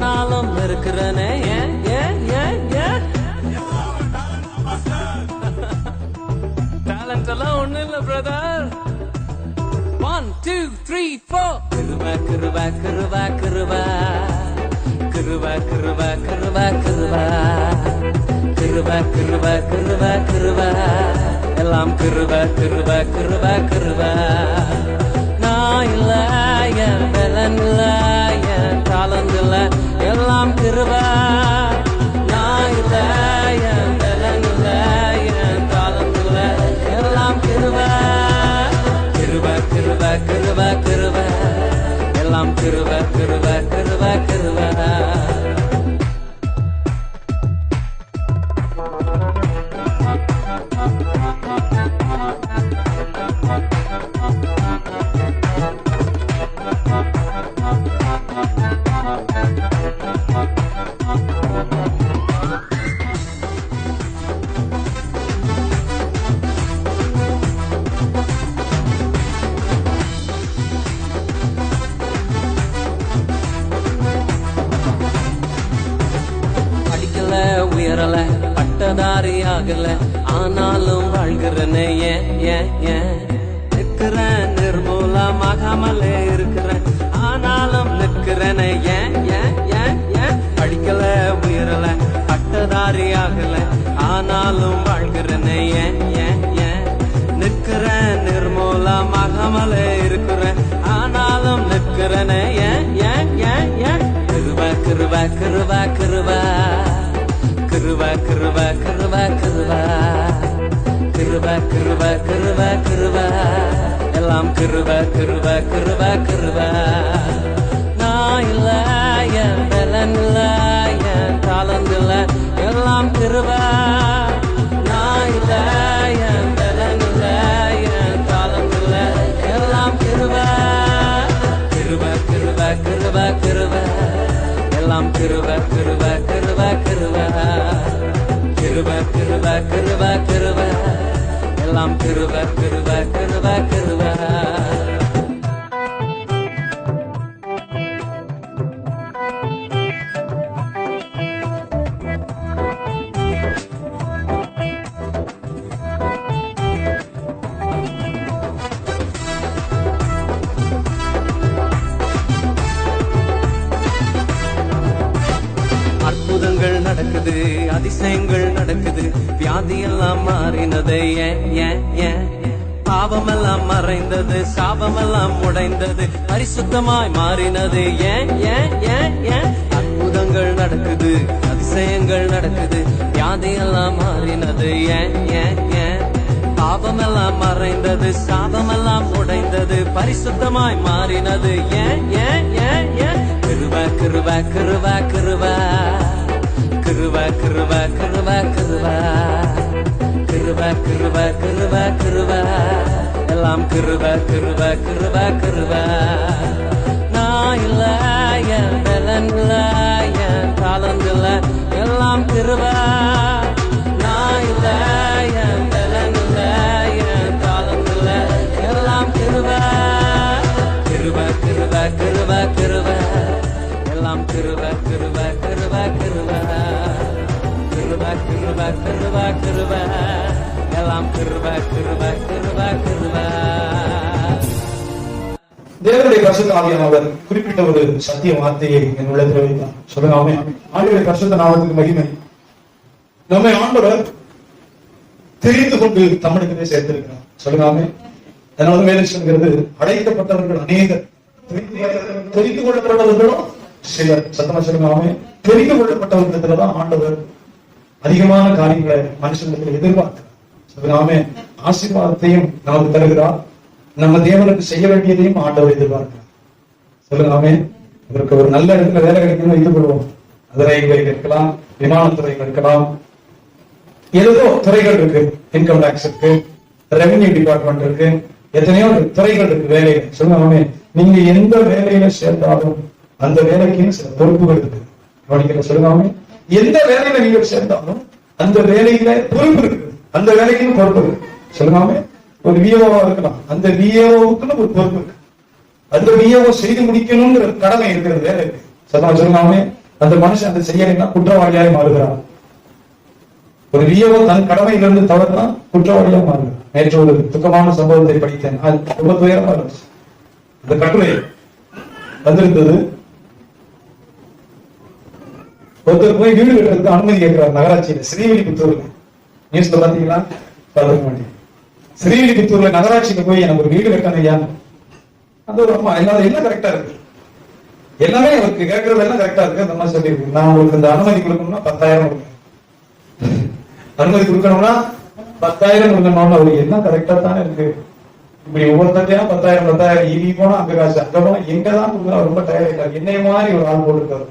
ஆனாலும் இருக்கிறனே டேலண்ட் எல்லாம் ஒண்ணு இல்ல பிரதர். 1 2 3 4 கிருபா கிருபா கிருபா கிருபா கிருபா கிருபா கிருபா கிருபா கிருபா கிருபா கிருபா கிருபா எல்லாம் கிருபா கிருபா கிருபா கிருபா. நான் இல்ல, என் பலன் இல்ல, என் டாலண்ட் இல்ல, எல்லாம் கிருபா. நான் இல்ல, என் பலன் இல்ல, என் டாலண்ட் இல்ல, எல்லாம் கிருபா. கிருபா கிருபா கிருபா கிருபா எல்லாம் கிருபா கிருபா கிருபா கிருபா. உயரல பட்டதாரி ஆகல ஆனாலும் வாழ்கிறனே நிற்கிறேன் நிர்மூலமாகாமலே இருக்கிறேன் ஆனாலும் நிற்கிறனே படிக்கல உயரல பட்டதாரி ஆகல ஆனாலும் வாழ்கிறனே நிற்கிறேன் நிர்மூலமாகாமலே இருக்கிறேன் ஆனாலும் நிற்கிறனே கிருபா கிருபா கிருபா கிருபா கிருபா கிருபா கிருபா கிருபா கிருபா கிருபா கிருபா கிருபா எல்லாம் கிருபா கிருபா கிருபா கிருபா. நான் இல்ல, என் பலன் இல்ல, என் டாலண்ட் இல்ல, எல்லாம் கிருபா. நான் இல்ல, என் பலன் இல்ல, என் டாலண்ட் இல்ல, எல்லாம் கிருபா. கிருபா கிருபா கிருபா கிருபா எல்லாம் கிருபா கிருபா கிருபா கிருபா கிருபா கிருபா கிருபா கிருபா எல்லாம் கிருபா கிருபா கிருபா கிருபா. அற்புதங்கள் நடக்குது, அதிசயங்கள் நடக்குது, வியாதி எல்லாம் மாறினது பாவமெல்லாம் மறைந்தது, சாபமெல்லாம் உடைந்தது, பரிசுத்தமாய் மாறினது அற்புதங்கள் நடக்குது, அதிசயங்கள் நடக்குது, வியாதி எல்லாம் மாறினது பாவமெல்லாம் மறைந்தது, சாபமெல்லாம் உடைந்தது, பரிசுத்தமாய் மாறினது கிருபா கிருபா கிருபா கிருபா கிருபா கிருபா கிருபா கிருபா கிருபா கிருபா கிருபா கிருபா எல்லாம் கிருபா கிருபா கிருபா கிருபா. நான் இல்ல, என் பலன் இல்ல, என் டாலண்ட் இல்ல, எல்லாம் கிருபா. நான் இல்ல, என் பலன் இல்ல, என் டாலண்ட் இல்ல, எல்லாம் கிருபா. கிருபா கிருபா கிருபா கிருபா எல்லாம் கிருபா கிருபா கிருபா கிருபா கிருபா கிருபா கிருபா கிருபா எல்லாம் கிருபா கிருபா கிருபா கிருபா. தேவனுடைய பரிசுத்த ஆவியானவர் குறிப்பிட்ட ஒரு சத்திய வார்த்தையை என் உள்ளத்தில் வைத்தார். சொல்லுங்க ஆமென். ஆண்டவருடைய பரிசுத்த நாமத்துக்கு மகிமை. நம்மை ஆண்டவர் தெரிந்து கொண்டு தமிழுக்கு சேர்த்திருக்கிறார். சொல்லுங்க ஆமென். அதனால வேலை சொல்கிறது, அழைக்கப்பட்டவர்கள் அநேகர், தெரிந்து கொள்ளப்பட்டவர்களும் சிலர். சத்தமா சொல்லுங்க ஆமென். தெரிந்து கொள்ளப்பட்டவர்களிடத்துலதான் ஆண்டவர் அதிகமான காரியங்களை மனுஷங்களுக்கு எதிர்பார்க்கிறார். சொல்லுங்க ஆமென். ஆசீர்வாதத்தையும் நமக்கு தருகிறார், நம்ம தேவனுக்கு செய்ய வேண்டியதையும் ஆண்டவர் எதிர்பார்க்கிறார். சொல்லுங்க ஆமென். இவருக்கு ஒரு நல்ல இடத்துல வேலை கிடைக்கணும் ஈடுபடுவோம். அதிரைகளில் இருக்கலாம், விமானத்துறையில் இருக்கலாம், ஏதோ துறைகள் இருக்கு, இன்கம் டாக்ஸ் இருக்கு, ரெவன்யூ டிபார்ட்மெண்ட் இருக்கு, எத்தனையோ துறைகள் இருக்கு வேலைகள். சொல்லுங்க ஆமென். நீங்க எந்த வேலையில சேர்ந்தாலும் அந்த வேலைக்கு சில பொறுப்புகள் இருக்கு. கவனிக்கிற சொல்லுங்க ஆமென். எந்த வேலையில நீங்க சேர்ந்தாலும் அந்த வேலையில பொறுப்பு இருக்கு, அந்த வேலைக்கு பொறுப்பு இருக்கு. சொல்லுங்க ஆமென். ஒரு விஓவா இருக்கலாம், அந்த விஓவுக்குன்னு ஒரு பொறுப்பு இருக்கு, அந்த விஓ செய்து முடிக்கணும்ங்கிற கடமை இருக்கிறது வேலை இருக்கு. சொல்லுங்க ஆமென். அந்த மனுஷன் அதை செய்யலைன்னா குற்றவாளியாய் மாறுகிறான். ஒரு லியோவோ தன் கடமையிலிருந்து தவறுனா குற்றவாளியா மாறுகிறான். நேற்று ஒரு துக்கமான சம்பவத்தை படித்தேன். அது ரொம்ப துயரமா இருந்துச்சு. அந்த கட்டுரை வந்திருந்தது. ஒருத்தர் போய் வீடு கட்டுறதுக்கு அனுமதி கேட்கிறார் நகராட்சியில. ஸ்ரீவில்லிபுத்தூர்ல நியூஸ்ல பாத்தீங்களா? பார்க்க மாட்டேன். ஸ்ரீவில்லிபுத்தூர்ல நகராட்சியில போய் எனக்கு ஒரு வீடு கட்டணும் ஐயா. அந்த ஒரு அம்மா எல்லாரும் எல்லாம் கரெக்டா இருக்கு, எல்லாமே அவருக்கு கேட்கறது எல்லாம் கரெக்டா இருக்கு. அந்த அம்மா சொல்லியிருக்கு, நான் உங்களுக்கு இந்த அனுமதி கொடுக்கணும்னா 10,000 கொடுங்க, அனுமதி கொடுக்கணும்னா 10,000 கொடுக்கணும்னு. அவருக்கு எல்லாம் கரெக்டா தானே இருக்கு. இப்படி ஒவ்வொருத்தையும் 10,000 10,000 ஈவி போனா அங்க காசு, அங்க போனா எங்கதான் கொடுக்குறா. ரொம்ப டயர்ட் ஆயிட்டாரு. என்னைய மாதிரி ஒரு ஆள் போட்டுருக்காரு.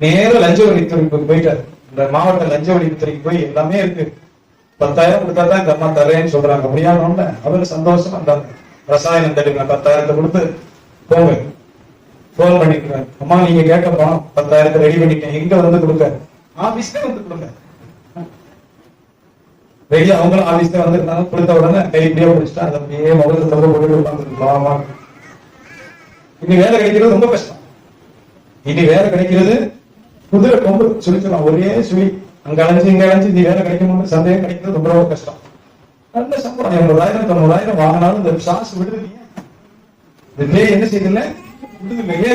நேர லஞ்ச ஒழிப்புத்துறைக்கு போயிட்டாரு. இந்த மாவட்ட லஞ்ச ஒழிப்புத்துறைக்கு போய் எல்லாமே இருக்கு, 10,000 கொடுத்தாதான் இந்த அம்மா தரேன்னு சொல்றாங்க. முடியாத அவரு சந்தோஷமா இருந்தாங்க. ரசாயனம் தடுக்க 10,000 கொடுத்து போங்க. போன் பண்ணிக்கிறாரு, அம்மா நீங்க கேட்க பணம் 10,000 ரெடி பண்ணிட்டேன், எங்க வந்து கொடுக்க? ஆபீஸ்ல வந்து கொடுங்க. ரெடி அவங்களும் ஆபீஸ்ல வந்துருந்தாங்க. கொடுத்த உடனே கை இப்படியே பிடிச்சிட்டா அதை அப்படியே முகத்தை திறந்து போட்டு உட்காந்துருக்கலாமா. இனி வேலை கிடைக்கிறது ரொம்ப கஷ்டம். இனி வேலை கிடைக்கிறது குதிரை கொம்பு சுழிக்கலாம். ஒரே சுழி அங்க அலைஞ்சு இங்க அலைஞ்சு நீ வேலை கிடைக்கும் சந்தேகம் கிடைக்கிறது ரொம்ப ரொம்ப கஷ்டம். நல்ல சம்பளம் 80,000 90,000 வாங்கினாலும் இந்த சாஸ் விடுதலையே. இந்த பேய் என்ன செய்யல விடுதலையே.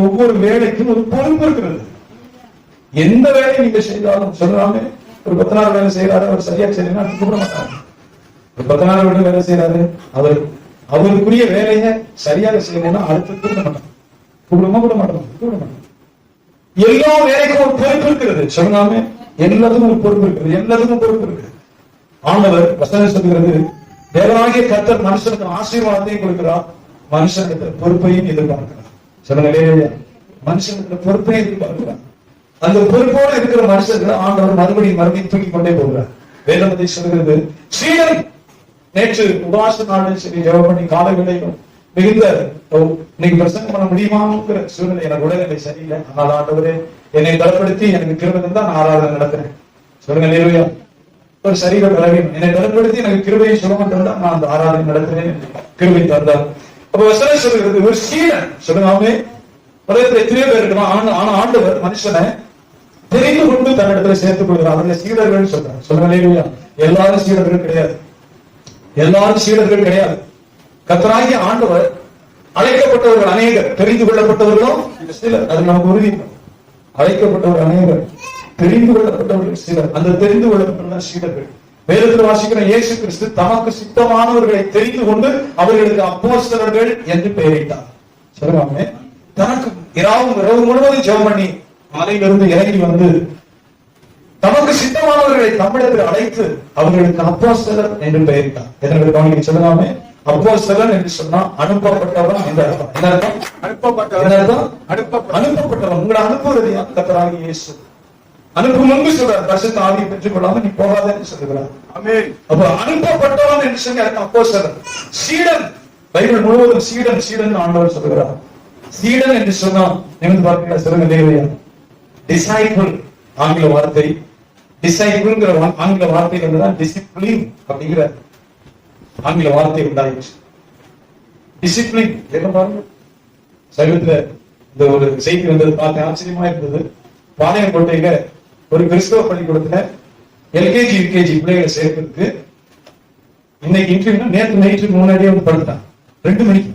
ஒவ்வொரு வேலைக்கும் ஒரு பொறுப்பு இருக்கிறது. எந்த வேலையை நீங்க செய்தாலும் சொல்லாம ஒரு 10 நாள் வேலை செய்யறாரு, அவர் சரியா செய்யலன்னா கூப்பிட மாட்டாங்க. ஒரு 10 நாள் விட வேலை செய்யறாரு, அவருக்குரிய வேலையை சரியாக செய்யணும்னா அடுத்து கூப்பிட மாட்டாங்க. கூப்பிட மாட்டாங்க. எல்லா வேலைக்கும் ஒரு பொறுப்பு இருக்கிறது. சொல்லாம எல்லாத்துக்கும் ஒரு பொறுப்பு இருக்கிறது. எல்லாத்துக்கும் பொறுப்பு இருக்குது. ஆண்டவர் வசனம் சொல்கிறது, தேவனாகிய கர்த்தர் மனுஷனுக்கு ஆசீர்வாதத்தையும் கொடுக்கிறார், மனுஷனுக்கு பொறுப்பையும் எதிர்பார்க்கிறார். சொல்லுங்க, மனுஷனுக்கு பொறுப்பையும் எதிர்பார்க்கிறார். அந்த பொறுப்போடு இருக்கிற மனுஷர்களை ஆண்டவர் மறுபடியும் தூக்கி கொண்டே போகிறார். வேதத்தை சொல்கிறது, சீடன் நேற்று உபவாச நாள் சரி ஜெபம் பண்ணி காலை வேளையிலும் மிகுந்த இன்னைக்கு பிரசங்கம் பண்ண முடியுமாங்கிற சூழ்நிலை, எனக்கு உடல்நிலை சரியில்லை, ஆனால் ஆண்டவரே என்னை பலப்படுத்தி எனக்கு கிருபை தான் நான் ஆராதனை நடத்துறேன். சொல்லுங்க இல்லையா? ஒரு சரீர பலவீனம் என்னை பலப்படுத்தி எனக்கு கிருபையை சுலபம் தந்தா நான் அந்த ஆராதனை நடத்துறேன், கிருபை தந்தார். அப்ப வசனம் சொல்கிறது, ஒரு சீடன் சொல்லுங்க. உலகத்துல எத்தனையோ பேர் இருக்கணும், ஆனா ஆண்டவர் மனுஷனை தெரிந்து கொண்டு தன்னிடத்துல சேர்த்துக் கொள்கிறார். அவருடைய சீடர்கள் சொல்றாங்க. சொல்லுங்க, எல்லாரும் சீடர்கள் கிடையாது. எல்லாரும் சீடர்கள் கிடையாது. கர்த்தராகிய ஆண்டவர் அழைக்கப்பட்டவர்கள் அநேகர், தெரிந்து கொள்ளப்பட்டவர்களும் சிலர். அது நமக்கு உறுதி. அழைக்கப்பட்டவர்கள் அநேகர், தெரிந்து கொள்ளப்பட்டவர்கள் சிலர். அந்த தெரிந்து கொள்ளப்பட்ட சீடர்கள் வேதத்தில் வாசிக்கிற இயேசு கிறிஸ்து தமக்கு சித்தமானவர்களை தெரிந்து கொண்டு அவர்களுக்கு அப்போஸ்தலர்கள் என்று பெயரிட்டார். சொல்லுங்க, தனக்கு இரவு முழுவதும் ஜெபம் பண்ணி மலையிலிருந்து இறங்கி வந்து தமக்கு சித்தமானவர்களை தமிழத்தில் அழைத்து அவர்களுக்கு அப்போஸ்தலர் என்று பெயரிட்டார். எதற்கு கவனிக்க சொல்லுங்க. அப்போஸ்தலன் என்று சொன்னா அனுப்பப்பட்டவன் என்ற அர்த்தம். என்ன அர்த்தம்? அனுப்பப்பட்டவன். உங்களை அனுப்புவது கர்த்தராகிய இயேசு. அனுப்பும் முன்பு சொல்றார், பரிசுத்த ஆவியை பெற்றுக் கொள்ளாம நீ போகாதன்னு சொல்லுகிறார். அப்ப அனுப்பப்பட்டவன் என்று சொல்லி அப்போஸ்தலன். சீடன், பைபிள் முழுவதும் சீடன் சீடன் ஆண்டவர் சொல்லுகிறார். சீடன் என்று சொன்னா நிமிர்ந்து பார்க்க சொல்லுங்க இல்லையா? டிசைபிள் ஆங்கில வார்த்தை. டிசைபிள்ங்கிற ஆங்கில வார்த்தை தான் டிசிப்ளின் அப்படிங்கிற ஆங்கில வார்த்தை உண்டாயிடுச்சு. டிசிப்ளின் என்ன பாருங்க. சமீபத்துல இந்த ஒரு செய்தி வந்தது, பார்த்து ஆச்சரியமா இருந்தது. பாளையங்கோட்டையில ஒரு கிறிஸ்தவ பள்ளிக்கூடத்துல எல்கேஜி யூகேஜி பிள்ளைகளை சேர்க்கிறதுக்கு இன்னைக்கு இன்டர்வியூ நேற்று நைட்டுக்கு முன்னாடியே வந்து படுத்துட்டான். 2 மணிக்கு,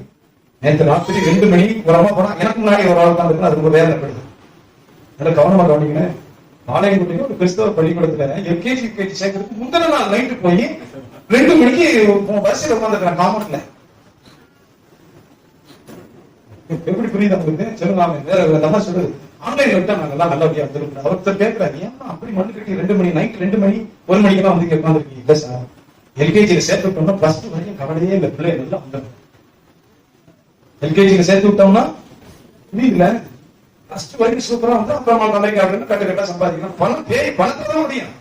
நேற்று ராத்திரி 2 மணி ஒரு அம்மா போனா, எனக்கு முன்னாடி ஒரு ஆள் தான் இருக்கு, அதுக்கு வேலை படுது. நல்ல கவனமா கவனிங்க. பாளையங்கோட்டையில ஒரு கிறிஸ்தவ பள்ளிக்கூடத்துல எல்கேஜி யூகேஜி சேர்க்கிறதுக்கு முந்தின நாள் நைட்டு போய் 2 மணிக்கு பஸ்ல உட்காந்துருக்கேன் காமெண்ட்ல. எப்படி புரியுது உங்களுக்கு? சொல்லுங்க. வேற நம்ம சொல்லுது ஆன்லைன்ல விட்டா நாங்க எல்லாம் நல்லபடியா வந்துருக்கோம். ஒருத்தர் கேட்கிறாரு, ஏன் அப்படி மண்ணு கட்டி 2 மணி நைட் 2 மணி 1 மணிக்கு தான் வந்து உட்காந்துருக்கீங்க? இல்ல சார், எல்கேஜியில சேர்த்து விட்டோம்னா +2 வரைக்கும் கவலையே இல்லை, பிள்ளை நல்லா வந்துடும். எல்கேஜியில சேர்த்து விட்டோம்னா இல்ல +2 வரைக்கும் சூப்பரா வந்து அப்புறமா தந்தைக்கு அப்படின்னு கட்ட சம்பாதிக்கலாம். பணத்தை தான் முடியும்.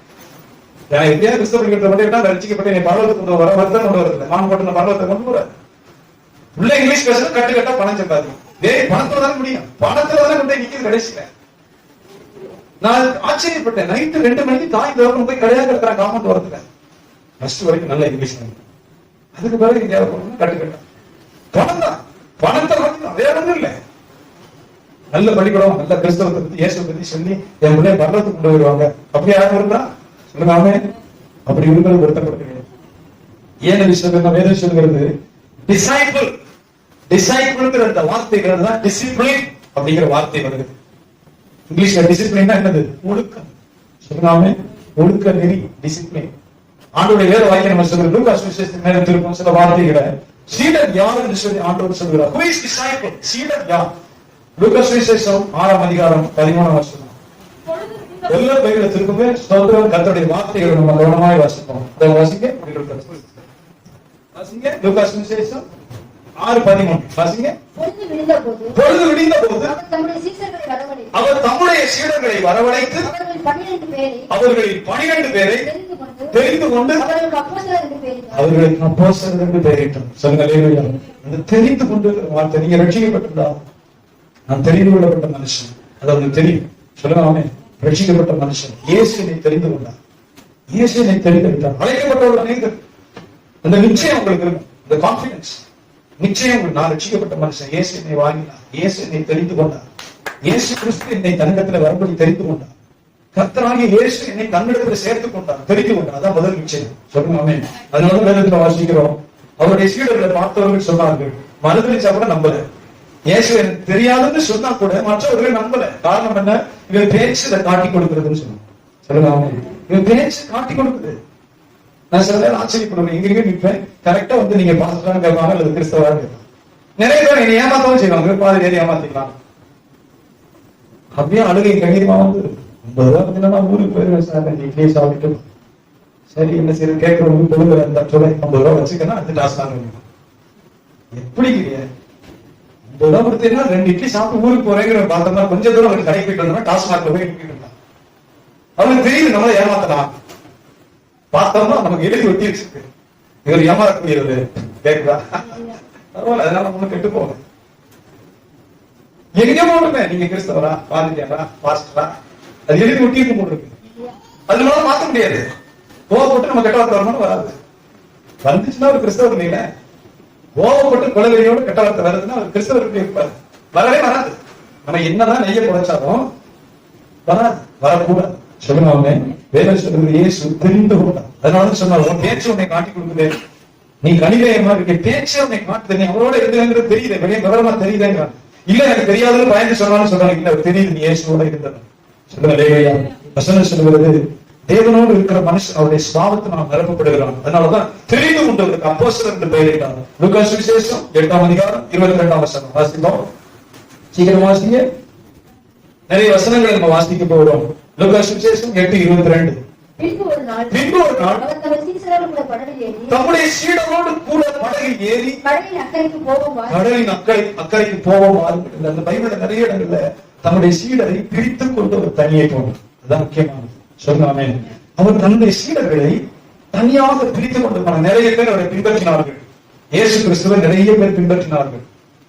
எப்படியா கிறிஸ்தவ மட்டும் ரசிக்கப்பட்டு பர்வத்தை கொண்டு வர வருத்தம் கொண்டு வரல, நான் போட்டு பர்வத்தை கொண்டு வர உள்ள இங்கிலீஷ் பேச கட்டா பணம் சம்பாதிக்கும். பணத்துல தானே முடியும், பணத்துல தானே கொண்டு நிக்கிறது கடைசியில. நான் ஆச்சரியப்பட்டேன். நைட்டு 2 மணிக்கு தாய் தோறும் போய் கடையாக இருக்கிறான் காமெண்ட் வரதுல. +2 வரைக்கும் நல்ல இங்கிலீஷ். அதுக்கு பிறகு இந்தியாவில் போகணும் கட்டுக்கட்டா பணம் தான். பணத்தை வேற ஒன்றும் இல்லை. நல்ல பள்ளிக்கூடம், நல்ல கிறிஸ்தவத்தை பத்தி இயேசுவை பத்தி சொல்லி என் பிள்ளைய பரலத்துக்கு கொண்டு வருவாங்க. அப்படி யாரும் இருந்தா சொல்லுங்க ஆமென். அப்படி இருக்கிறது வருத்தப்படுகிறது. ஏன் விஷயம் வேதம் சொல்கிறது டிசைபிள். டிசைபிள்ங்கிற அந்த வார்த்தைகள் தான் டிசிப்ளின் அப்படிங்கிற வார்த்தை வருது. இங்கிலீஷ்ல டிசிப்ளின் என்னது? ஒழுக்கம். சொல்லுங்க ஆமென். ஒழுக்க நெறி, டிசிப்ளின். ஆண்டவருடைய வேத வாக்கியம் நம்ம சொல்றது லூகாஸ் விசேஷத்துக்கு நேரம் இருக்கும் சில வார்த்தைகளை. சீடர் யார் என்று சொல்லி ஆண்டவர் சொல்கிறார். Who is disciple? சீடர் யார்? லூகாஸ் விசேஷம் 6ஆம் அதிகாரம் 13ஆம் வசனம். எல்லா பைபிள திருக்குமே ஸ்தோத்திரம் கர்த்தருடைய வார்த்தைகளை நம்ம கவனமாய் வாசிப்போம். அதை வாசிங்க. வாசிங்க லூகாஸ் விசேஷம் 6:13. வாசிங்க. பொழுது விடிந்த போது அவர் தம்முடைய சீடர்களை வரவழைத்து அவர்களில் 12 பேரை தெரிந்து கொண்டு அவர்களுக்கு அப்போஸ்தலர் என்று பெயரிட்டார். சொல்லுங்க அல்லேலூயா. அந்த தெரிந்து கொண்டு வார்த்தை, நீங்க ரட்சிக்கப்பட்டிருந்தா நான் தெரிந்து கொள்ளப்பட்ட மனுஷன், அது அவனுக்கு தெரியும். சொல்லுங்க ஆமென். ரட்சிக்கப்பட்ட மனுஷன் இயேசுவை தெரிந்து கொண்டார். இயேசுவை தெரிந்து விட்டார். அழைக்கப்பட்டவர்கள் அனைவரும் அந்த நிச்சயம் உங்களுக்கு இருக்கும். இந்த கான்பிடன்ஸ் நிச்சயம், நான் ரட்சிக்கப்பட்ட மனுஷன், இயேசு என்னை வாங்கினார், இயேசு என்னை தெரிந்து கொண்டார், இயேசு கிறிஸ்து என்னை தன்னிடத்துல வரும்படி தெரிந்து கொண்டார், கர்த்தராகிய இயேசு என்னை தன்னிடத்துல சேர்த்துக் கொண்டார், தெரிந்து கொண்டார். அதான் முதல் நிச்சயம். சொல்லுங்க ஆமென். அதனால வேதத்துல வாசிக்கிறோம், அவருடைய சீடர்களை பார்த்தவர்கள் சொன்னார்கள், மறுதளிச்சா கூட நம்பல. இயேசு எனக்கு தெரியாதுன்னு சொன்னா கூட மற்றவர்கள் நம்பல. காரணம் என்ன? இவன் பேச்சு இதை காட்டி கொடுக்கிறதுன்னு சொன்னாங்க. சொல்லுங்க ஆமென். இவன் பேச்சு காட்டி கொடுக்குது. நான் சில நேரம் ஆச்சரியப்படுவேன். எங்க நிற்பேன், கரெக்டா வந்து நீங்க பாஸ்டரா கேட்பாங்க அல்லது கிறிஸ்தவா கேட்பாங்க. நிறைய பேர் என்னை ஏமாத்தவும் செய்வாங்க, பாதி ஏறி ஏமாத்திக்கலாம். அப்படியே அழுகை கண்ணீர்மா வந்து 50 ரூபா பார்த்தீங்கன்னா ஊருக்கு போயிருவேன் சார், இட்லியை சாப்பிட்டு சரி என்ன சரி கேட்கறவங்க பொழுது அந்த சொல்ல 50 ரூபா வச்சுக்கன்னா அடுத்த டாஸ் தான் எப்படி 50 ரூபா கொடுத்தீங்கன்னா 2 இட்லி சாப்பிட்டு ஊருக்கு போறேங்கிற பார்த்தோம்னா கொஞ்சம் தூரம் அவருக்கு கடை போயிட்டு வந்தோம்னா டாஸ்மார்க்ல போய் நிற்கிட்டு அவனுக்கு தெரியுது நம்மள ஏமாத்தலாம். பார்த்தோம்னா நமக்கு எழுதி ஒட்டி வச்சிருக்கு இவர் ஏமாறக்கூடியது கேட்குதா? பரவாயில்ல, அதனால ஒண்ணு கெட்டு போங்க. எங்க போடுங்க, நீங்க கிறிஸ்தவரா, பாதிரியாரா, பாஸ்டரா, அது எழுதி ஒட்டி இருக்கும் போட்டுருக்கு. அது நம்மளால மாத்த முடியாது. கோவப்பட்டு நம்ம கெட்ட வார்த்தை வரணும்னு வராது. வந்துச்சுன்னா ஒரு கிறிஸ்தவர் இல்ல. கோவப்பட்டு கொலைவெறியோட கெட்ட வார்த்தை வருதுன்னா ஒரு கிறிஸ்தவருக்கு இருப்பாரு. வரவே வராது. நம்ம என்னதான் நெய்ய குறைச்சாலும் வராது, வரக்கூடாது. சொல்லுங்க அவங்க வேதம் சொல்றது இயேசு தெரிந்து கொண்டார். அதனால சொன்னார், உன் பேச்சு உன்னை காட்டி கொடுக்குது, நீ கணிதமா இருக்க, பேச்சு உன்னை காட்டுது, நீ அவரோட இருந்ததுங்கிறது தெரியுது, வெளியே விவரமா தெரியுதுங்கிறான். இல்ல எனக்கு தெரியாதுன்னு பயந்து சொன்னாலும் சொல்றாங்க, இல்ல தெரியுது நீ இயேசுவோட இருந்தது. சொல்லுங்க லேவியா. வசனம் சொல்லுகிறது, தேவனோடு இருக்கிற மனுஷன் அவருடைய சுபாவத்தை நாம் நிரப்பப்படுகிறான். அதனாலதான் தெரிந்து கொண்டவருக்கு அப்போஸ்தலர் என்று பெயரிட்டார். லூகாஸ் சுவிசேஷம் 8ஆம் அதிகாரம் 22ஆம் வசனம் வாசிப்போம். சீக்கிரம் வாசிங்க. நிறைய வசனங்களை நம்ம வாசிக்க போகிறோம். லூகாஸ் சுவிசேஷம் 8:22. பின்பு ஒரு நாள் தம்முடைய சீடரோடு கூட படகில் ஏறி கடலின் அக்கறைக்கு போவோம். அந்த பைபிள்ல நிறைய இடங்கள்ல தம்முடைய சீடரை பிரித்துக் கொண்டு ஒரு தனியை போனார். அதுதான் முக்கியமானது. சொன்னாமே அவர் தன்னுடைய சீடர்களை தனியாக பிரித்துக் கொண்டு போனார். நிறைய பேர் அவரை பின்பற்றினார்கள். இயேசு கிறிஸ்துவை நிறைய பேர் பின்பற்றினார்கள்.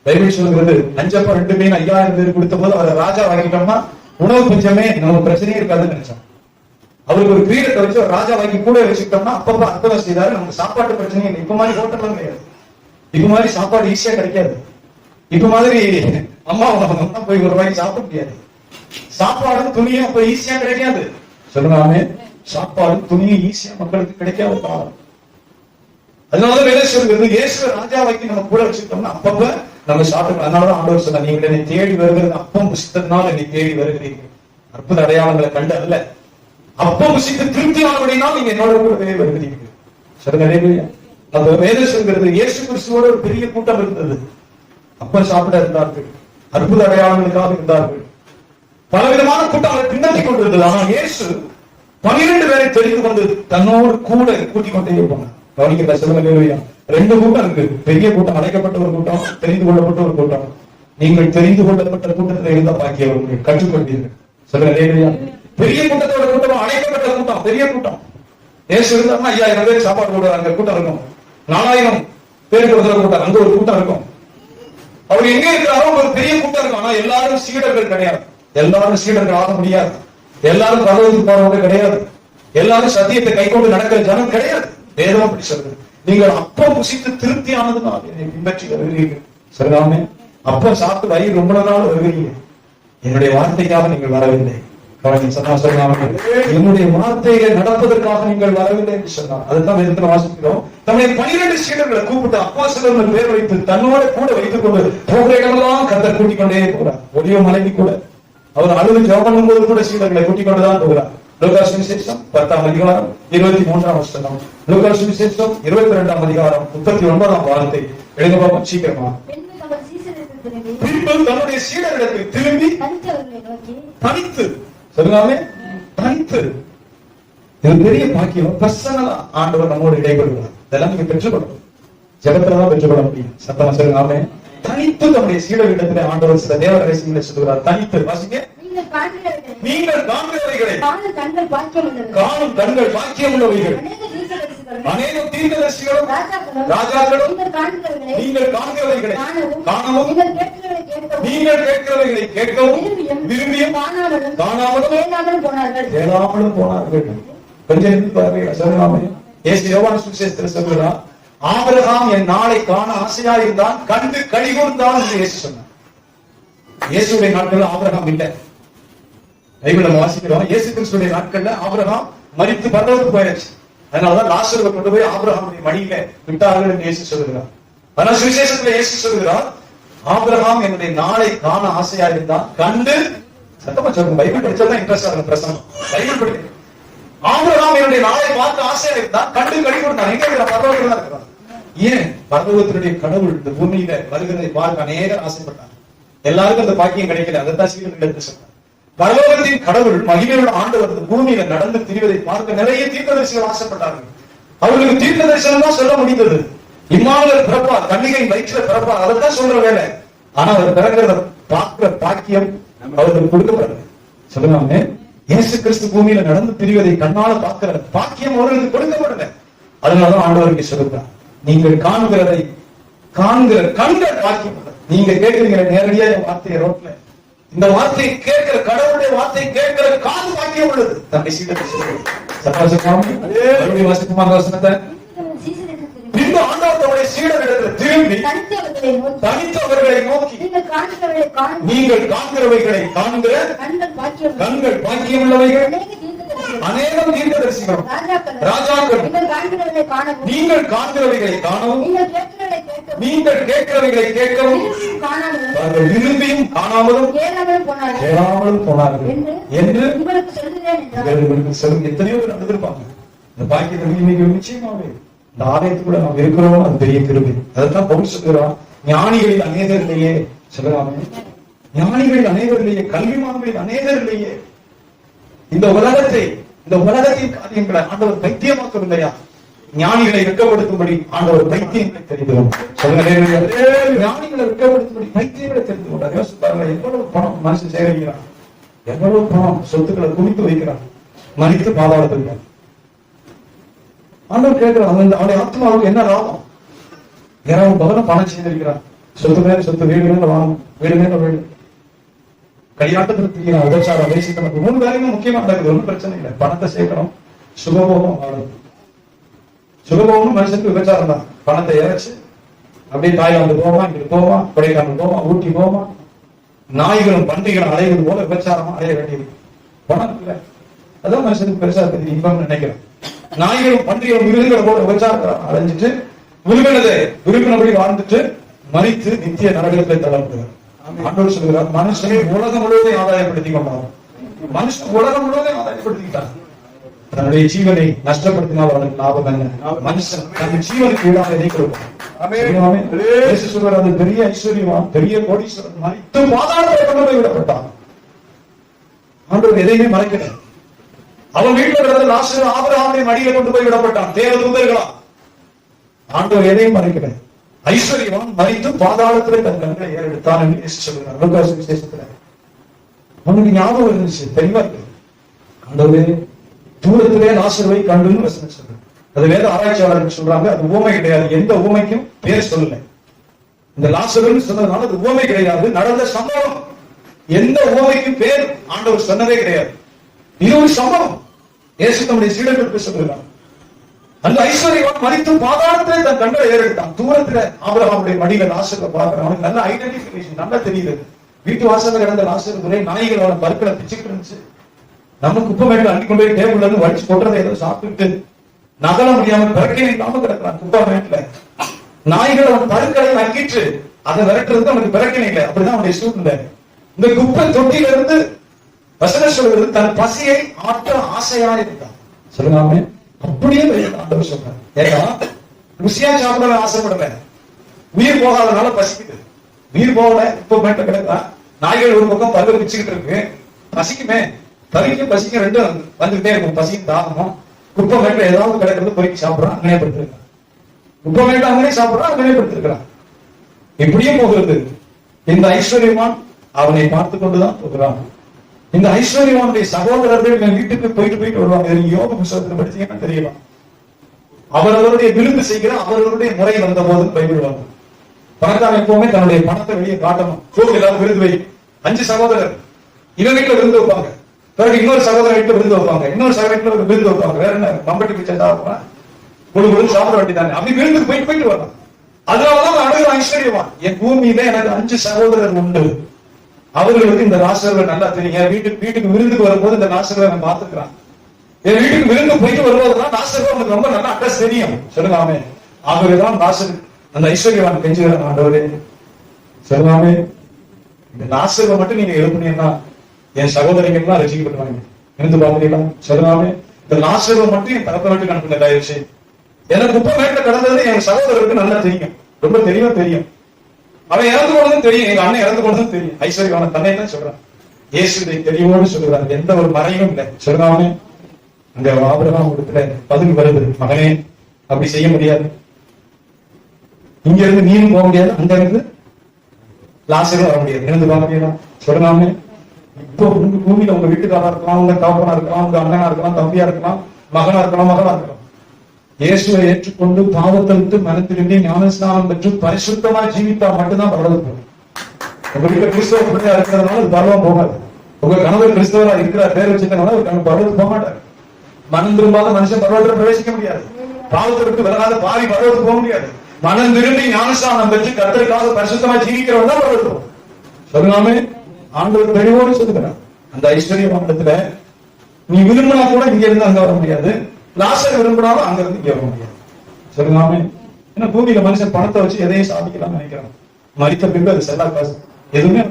பைபிள் சொல்கிறது, 5 அப்பம் 2 மீன் 5000 பேர் கொடுத்த போது அவரை ராஜா வாங்கிட்டோம்னா உணவு பஞ்சமே நம்ம பிரச்சனையே இருக்காதுன்னு நினைச்சோம். அவருக்கு ஒரு கிரீடத்தை வச்சு ஒரு ராஜா வாங்கி கூட வச்சுக்கிட்டோம்னா அப்பப்ப அற்புதம் செய்தாரு. நமக்கு சாப்பாட்டு பிரச்சனையே இல்லை. இப்ப மாதிரி ஹோட்டல்லாம் கிடையாது. இப்ப மாதிரி சாப்பாடு ஈஸியா கிடைக்காது. இப்ப மாதிரி அம்மா போய் ஒரு ரூபாய்க்கு சாப்பிட முடியாது. சாப்பாடும் துணியும் அப்ப ஈஸியா கிடைக்காது. சொல்லுங்க, சாப்பாடும் துணியும் ஈஸியா மக்களுக்கு கிடைக்காத காலம். அதனால வேலை சொல்கிறது, இயேசுவை ராஜா வாங்கி நம்ம கூட வச்சுக்கிட்டோம்னா அப்பப்ப நம்ம சாப்பிட்டு. அதனாலதான் ஆண்டவர் சொன்னார், நீங்கள் என்னை தேடி வருகிறது அப்பம் புசித்ததுனால என்னை தேடி வருகிறீர்கள். அற்புத அடையாளங்களை கண்டு அல்ல, அப்பம் புசித்து திருப்தியானபடினால் நீங்க என்னோட கூடவே வருகிறீர்கள். சொல்லுங்க. அந்த வேதம் சொல்கிறது, இயேசு கிறிஸ்துவோட ஒரு பெரிய கூட்டம் இருந்தது. அப்பம் சாப்பிட இருந்தார்கள், அற்புத அடையாளங்களுக்காக இருந்தார்கள், பலவிதமான கூட்டம் அவரை பின்னத்தி கொண்டிருந்தது. ஆனால் இயேசு 12 பேரை தெரிந்து கொண்டு தன்னோடு கூட கூட்டிக் கொண்டே போனார். கவனிக்க சொல்லுங்க. 2 கூட்டம் இருக்கு. பெரிய கூட்டம், அழைக்கப்பட்ட ஒரு கூட்டம், தெரிந்து கொள்ளப்பட்ட ஒரு கூட்டம். நீங்கள் தெரிந்து கொள்ளப்பட்ட கூட்டத்தில் இருந்த பாக்கியவர்கள் கற்றுக்கொண்டீர்கள். சொல்லுங்க. பெரிய கூட்டத்தோட கூட்டம், அழைக்கப்பட்ட கூட்டம், பெரிய கூட்டம். ஏசு இருந்தாருன்னா 5000 பேர் சாப்பாடு போடுறாங்க, கூட்டம் இருக்கும். 4000 பேருக்கு ஒரு கூட்டம், அங்க ஒரு கூட்டம் இருக்கும். அவர் எங்க இருக்கிறாரோ ஒரு பெரிய கூட்டம் இருக்கும். ஆனா எல்லாரும் சீடர்கள் கிடையாது. எல்லாரும் சீடர்கள் ஆக முடியாது. எல்லாரும் பரவத்துக்கு போறவங்க கிடையாது. எல்லாரும் சத்தியத்தை கை கொண்டு நடக்கிற ஜனம் கிடையாது. வேதம் அப்படி சொல்றது. நீங்கள் அப்பம் புசித்து திருப்தியானதுனால் என்னை பின்பற்றி வருகிறீர்கள். சரிதாமே? அப்பம் சாப்பிட்டு வயிறு ரொம்ப நாள் வருகிறீங்க. என்னுடைய வார்த்தைக்காக நீங்கள் வரவில்லை. என்னுடைய வார்த்தையை நடப்பதற்காக நீங்கள் வரவில்லை என்று சொன்னார். அதுதான் வேதத்துல வாசிக்கிறோம். தன்னுடைய 12 சீடர்களை கூப்பிட்டு அப்போஸ்தலர்கள் பேர் வைத்து தன்னோட கூட வைத்துக் கொண்டு போகிற இடமெல்லாம் கர்த்தர் கூட்டிக் கொண்டே போகிறார். ஒளிவ மலைக்கு கூட அவர் அழுது ஜெபம் பண்ணும்போது கூட சீடர்களை கூட்டிக் கொண்டுதான் போகிறார். லூக்கா சுவிசேஷம் 10ஆம் அதிகாரம் 23ஆம் வசனம், லூக்கா சுவிசேஷம் 22ஆம் அதிகாரம் 39ஆம் வார்த்தை. எழுத பாப்போம் சீக்கிரமா. பின்பு தன்னுடைய சீடர்களிடத்தில் திரும்பி தனித்து சொல்லுங்க, தனித்து. இது பெரிய பாக்கியம். பர்சனலா ஆண்டவர் நம்மோடு இடைபெறுகிறார். இதெல்லாம் நீங்க பெற்றுக்கொள்ளணும். ஜெபத்துலதான் பெற்றுக்கொள்ள முடியும். சத்தமா சொல்லுங்க ஆமென். தனித்து நம்முடைய சீடர்களிடத்திலே ஆண்டவர் சில தேவ ரகசியங்களை சொல்லுகிறார். தனித்து வாசிங்க. நீங்கள் காண்கிறவைகளை காணும் கண்கள் பாக்கியம் உள்ளவைகள். அநேக தீர்க்கதரிசிகளும் ராஜாக்களும் நீங்கள் காண்கிறவைகளை காணவும் நீங்கள் கேட்கிறவைகளை கேட்கவும் விரும்பியும் காணாமலும் போனார்கள். கொஞ்சம் பாருங்க. யோவான் சுவிசேஷத்தில் சொல்கிறார், ஆபிரகாம் என் நாளை காண ஆசையா இருந்தான், கண்டு கழிகூர்ந்தான் என்று இயேசு சொன்னார். இயேசுடைய நாட்கள் ஆபிரகாம் இல்லை. பைபிள்ல வாசிக்கிறோம், இயேசு கிறிஸ்துடைய நாட்கள்ல ஆபிரகாம் மரித்து பரலோகத்துக்கு போயாச்சு. அதனாலதான் லாசருவை கொண்டு போய் ஆபிரகாமுடைய மடியில விட்டார்கள் என்று இயேசு சொல்கிறார். ஆனால் சுவிசேஷத்துல இயேசு சொல்கிறார், ஆபிரகாம் என்னுடைய நாளை காண ஆசையா இருந்தான், கண்டு சத்தமா சொல்லுங்க. பைபிள் படிச்சாதான் இன்ட்ரெஸ்ட் ஆகும் பிரசங்கம். பைபிள் படிக்க ஆபிரகாம் என்னுடைய நாளை பார்க்க ஆசையா இருந்தான், கண்டு கழி கொடுத்தான். எங்க பரலோகத்துல தான் இருக்கிறான். ஏன்? பரலோகத்தினுடைய கடவுள் இந்த பூமியில வருகிறதை பார்க்க அநேகர் ஆசைப்பட்டார். எல்லாருக்கும் அந்த பாக்கியம் கிடைக்கல. அதைத்தான் சீடர்கள் சொன்னார். பரலோகத்தின் கடவுள் மகிமையுள்ள ஆண்டவர் பூமியில நடந்து திரிவதை பார்க்க நிறைய தீர்க்கதரிசிகள் ஆசைப்பட்டார்கள். அவர்களுக்கு தீர்க்க தரிசனம் தான் சொல்ல முடிந்தது. இம்மானுவேல் பிறப்பார், கன்னிகை வயிற்றுல பிறப்பார், அதைத்தான் சொல்ற வேலை. ஆனா அவர் பிறகுறத பார்க்கிற பாக்கியம் அவர்களுக்கு கொடுக்கப்படல. சொல்லுங்க, இயேசு கிறிஸ்து பூமியில நடந்து திரிவதை கண்ணால பார்க்கிற பாக்கியம் அவர்களுக்கு கொடுக்கப்படல. அதனாலதான் ஆண்டவருக்கு சொல்லுகிறார், நீங்கள் காண்கிறதை காண்கிற கண்கள் பாக்கியம். நீங்க கேட்கிறீங்க நேரடியா வார்த்தையை ரோட்ல, இந்த வார்த்தையை கேட்கிற கடவுளுடைய வார்த்தையை கேட்கிற காது பாக்கியம் உள்ளது. தன்னை பின்பு ஆண்டவர் தம்முடைய சீடர்களிடத்தில் திரும்பி தனித்தவர்களை நோக்கி, நீங்கள் காண்கிறவைகளை காண்கிற கண்கள் பாக்கியம் உள்ளவைகள். அநேகம் தீர்க்கதரிசிகளும் ராஜாக்கள் நீங்கள் காண்கிறவைகளை காணவும் நீங்கள் கேட்கிறவைகளை கேட்கவும் விரும்பியும் காணாமலும் போனார்கள் என்று எத்தனையோ பேர் நடந்திருப்பாங்க. இந்த பாக்கியத்தை இன்னைக்கு நிச்சயமாவே இந்த ஆலயத்துக்குள்ள நாம் இருக்கிறோம். அது பெரிய கிருபை. அதைத்தான் பவுல் சொல்கிறான், ஞானிகளில் அநேகர் இல்லையே. சொல்லலாமே, ஞானிகளில் அநேகர் இல்லையே, கல்விமான்களில் அநேகர் இல்லையே. இந்த உலகத்தின் காரியங்களை ஆண்டவர் பைத்தியமாக்கவில்லையா? ஞானிகளை வெட்கப்படுத்தும்படி ஆண்டவர் பைத்தியங்களை தெரிந்தோம். ஞானிகளை வெட்கப்படுத்தும்படி பைத்தியங்களை தெரிந்து கொண்டார். யோசிப்பார்கள், எவ்வளவு பணம் மனுஷன் சேகரிக்கிறான், எவ்வளவு பணம் சொத்துக்களை குவித்து வைக்கிறான், மறித்து பாதாளத்தில். ஆண்டவர் கேட்கிறான், அவனுடைய ஆத்மாவுக்கு என்ன லாபம்? 20 பவனம் பணம் சேகரிக்கிறான், சொத்து மேல சொத்து, வீடு மேல வாங்கணும், வீடு மேல வீடு, கையாட்டத்தில் தீரா உபச்சாரம் வேசித்தனம் 3 வேலையும் முக்கியமா நடக்குது. ஒன்றும் பிரச்சனை இல்லை. பணத்தை சேர்க்கணும், சுகபோகம் வாழணும். சுகபோகம் மனுஷனுக்கு விபச்சாரம் தான். பணத்தை இறைச்சு அப்படியே தாய்லாந்து போவான், இங்கிட்டு போவான், கொடைக்கானல் போவான், ஊட்டி போவான். நாய்களும் பன்றிகளும் அலைவது போல விபச்சாரமா அலைய வேண்டியது. பணம் இல்லை, அதான் மனுஷனுக்கு பெருசா தெரியும் இன்பம் நினைக்கிறேன். நாய்களும் பன்றிகளும் மிருகங்களை போல விபச்சாரத்தை அலைஞ்சிட்டு விரும்பினபடி வாழ்ந்துட்டு மறித்து நித்திய நரகத்தை தள்ளப்படுகிறார். ஆண்டவர் சொல்கிறார், மனுஷனை உலகம் முழுவதையும் ஆதாயப்படுத்திக் கொண்டார். மனுஷன் உலகம் முழுவதையும் ஆதாயப்படுத்திக்கிட்டார். தன்னுடைய ஜீவனை நஷ்டப்படுத்தினால் அவனுக்கு லாபம் என்ன? மனுஷன் தன் ஜீவனுக்கு ஈடாக எதை கொடுப்பான்? சொல்றார், அது பெரிய ஐஸ்வர்யவான், பெரிய கோடீஸ்வரன் மறித்து பாதாளத்தை கொண்டு போய் விடப்பட்டான். ஆண்டவர் எதையுமே மறைக்கல. அவன் வீட்டில் கிடந்த லாசரு ஆபிரகாமுடைய மடியில கொண்டு போய் விடப்பட்டான். தேவ தூதர்களா? ஆண்டவர் எதையும் மறைக்கல. ஐஸ்வர்யவான் மறித்து பாதாளத்திலே தன் கண்களை ஏறெடுத்தான் என்று இயேசு சொல்கிறார். லூக்கா சுவிசேஷத்துல அவனுக்கு ஞாபகம் இருந்துச்சு, தெளிவா இருக்கு. ஆண்டவரே தூரத்திலே லாசருவை கண்டுன்னு வசனம் சொல்றாங்க. அது வேத ஆராய்ச்சியாளர்கள் சொல்றாங்க, அது உவமை கிடையாது. எந்த உவமைக்கும் பேர் சொல்லல. இந்த லாசருன்னு சொன்னதுனால அது உவமை கிடையாது, நடந்த சம்பவம். எந்த உவமைக்கும் பேர் ஆண்டவர் சொன்னதே கிடையாது. இது ஒரு சம்பவம். இயேசு தம்முடைய சீடர்களுக்கு சொல்கிறார், அந்த ஐஸ்வர்யவான் மறித்து பாதாளத்திலே தன் கண்களை ஏறெடுத்தான். தூரத்துல ஆபிரகாமுடைய மடியில லாசரை பார்க்கிறான். அவனுக்கு நல்ல ஐடென்டிபிகேஷன் நல்லா தெரியுது. வீட்டு வாசல்ல கிடந்த லாசர் ஒரே நாய்கள் அவன் பருக்களை பிச்சுக்கிட்டு இருந்துச்சு. நம்ம குப்பை மேட்டு அள்ளி கொண்டு போய் டேபிள்ல இருந்து வடிச்சு போட்டுறதை ஏதோ சாப்பிட்டுட்டு நகல முடியாம பிறக்கே இல்லாம கிடக்கிறான் குப்பை மேட்டுல. நாய்கள் அவன் பருக்களை நக்கிட்டு அதை விரட்டுறது அவனுக்கு பிறக்கணும் இல்லை. அப்படிதான் அவனுடைய சூழ்நிலை. இந்த குப்பை தொட்டியில இருந்து வசன சொல்றது தன் பசியை ஆற்ற ஆசையா இருந்தான். சொல்லுங்க அப்படியே ஆண்டவர் சொல்றாரு. ஏன்னா ருசியா சாப்பிட ஆசைப்படல, உயிர் போகாதனால பசிக்குது. உயிர் போகல இப்ப மேட்ட கிடக்கா. நாய்கள் ஒரு பக்கம் பருவ வச்சுக்கிட்டு இருக்கு, பசிக்குமே, பறிக்க பசிக்க ரெண்டும் வந்துகிட்டே இருக்கும். பசிக்கும் தாகமும். குப்பை மேட்ட ஏதாவது கிடக்கிறது பொறுக்கி சாப்பிடறான், அங்கனே படுத்திருக்கான். குப்பை மேட்ட அங்கனே சாப்பிடறான், அங்கனே படுத்திருக்கிறான். இப்படியே போகிறது. இந்த ஐஸ்வர்யவான் அவனை பார்த்து கொண்டுதான் போகிறான். இந்த ஐஸ்வர்யவானுடைய சகோதரர்கள் என் வீட்டுக்கு போயிட்டு வருவாங்க. யோக புத்தகத்தில் படிச்சீங்கன்னா தெரியலாம். அவரவருடைய விருது செய்கிற அவர்களுடைய முறை வந்த போது பைபிள்வாங்க. பணக்காரன் எப்பவுமே தன்னுடைய பணத்தை வெளியே காட்டணும். எல்லாரும் விருது வை. 5 சகோதரர் இவன் வீட்டுல விருது வைப்பாங்க, பிறகு இன்னொரு சகோதரர் வீட்டுல விருது வைப்பாங்க, இன்னொரு சகோதரர் விருது வைப்பாங்க. வேற என்ன மம்பட்டி பிச்சை ஒரு சாப்பிட வேண்டியதானே. அப்படி விருந்துக்கு போயிட்டு வரலாம். அதனாலதான் அழகு ஐஸ்வர்யவான். என் பூமியில எனக்கு 5 சகோதரர் உண்டு. அவர்களுக்கு இந்த ராசர்கள் நல்லா தெரியும். வீட்டுக்கு விருந்துக்கு வரும்போது இந்த ராசர்களை நான் பார்த்துக்கிறான். என் வீட்டுக்கு விருந்து போயிட்டு வருவதெல்லாம் ராசர்கள் எனக்கு ரொம்ப நல்லா அட்ரஸ் தெரியும். சொல்லுங்காமே ஆகவேதான் ராசர் அந்த ஐஸ்வர்யவான் கெஞ்சுகிறான், ஆண்டவரே சொல்லுங்காமே இந்த ராசர்களை மட்டும் நீங்க எழுப்புனீங்கன்னா என் சகோதரிகள் எல்லாம் ரசிக்கப்பட்டுவாங்க. இருந்து பாக்குறீங்களா? சொல்லுங்காமே இந்த ராசர்களை மட்டும் என் தரப்ப வீட்டுக்கு அனுப்புங்க தயவு செய்து. எனக்கு குப்பை மேட்டில் கடந்தது என் சகோதரருக்கு நல்லா தெரியும், ரொம்ப தெளிவா தெரியும். அவன் இறந்து போனதும் தெரியும், எங்க அண்ணன் இறந்து போனதும் தெரியும். ஐஸ்வர்யவான தன்னை தான் சொல்றான். இயேசு இதை தெளிவோடு சொல்றாரு, எந்த ஒரு மறையும் இல்லை. சொல்றாமே அங்க ஆபிரகாம் இடத்துல பதில் வருது, மகனே அப்படி செய்ய முடியாது, இங்க இருந்து நீரும் போக முடியாது, அங்க இருந்து லாசரும் வர முடியாது, இருந்து போக முடியாது. சொல்றாமே இப்போ உங்க பூமியில உங்க வீட்டுக்காரா இருக்கலாம், உங்க தகப்பனா இருக்கலாம், உங்க அண்ணனா இருக்கலாம், தம்பியா இருக்கலாம், மகனா இருக்கலாம், மகனா இருக்கலாம். இயேசுவை ஏற்றுக்கொண்டு பாவத்தை விட்டு மனம் திரும்பி ஞானஸ்நானம் பெற்று பரிசுத்தமா ஜீவித்தா மட்டும்தான் பரவல் போகும். உங்க வீட்டுல கிறிஸ்தவ பிள்ளையா இருக்கிறதுனால அது பரவம் போகாது. உங்க கணவர் கிறிஸ்தவரா இருக்கிற பேர் வச்சிருக்கனால பரவல் போக மாட்டார். மனம் திரும்பாத மனுஷன் பரவத்தில் பிரவேசிக்க முடியாது. பாவத்தை விட்டு விலகாத பாவி பரவத்துக்கு போக முடியாது. மனம் திரும்பி ஞானஸ்நானம் பெற்று கர்த்தருக்காக பரிசுத்தமா ஜீவிக்கிறவன் தான் பரவல் போகும். சொல்லலாமே ஆண்டவர் தெளிவோடு சொல்லுகிறார். அந்த ஐஸ்வர்யமானத்துல நீ விரும்பினா கூட இங்க இருந்து அங்க வர முடியாது, லாசர் விரும்பினாலும் அங்க இருந்து இங்க வர முடியாது. சொல்லுங்காமே ஏன்னா பூமியில மனுஷன் பணத்தை வச்சு எதையும் சாதிக்கலாம் நினைக்கிறான். மரித்த பின்பு அது செல்லா காசு எதுவுமே.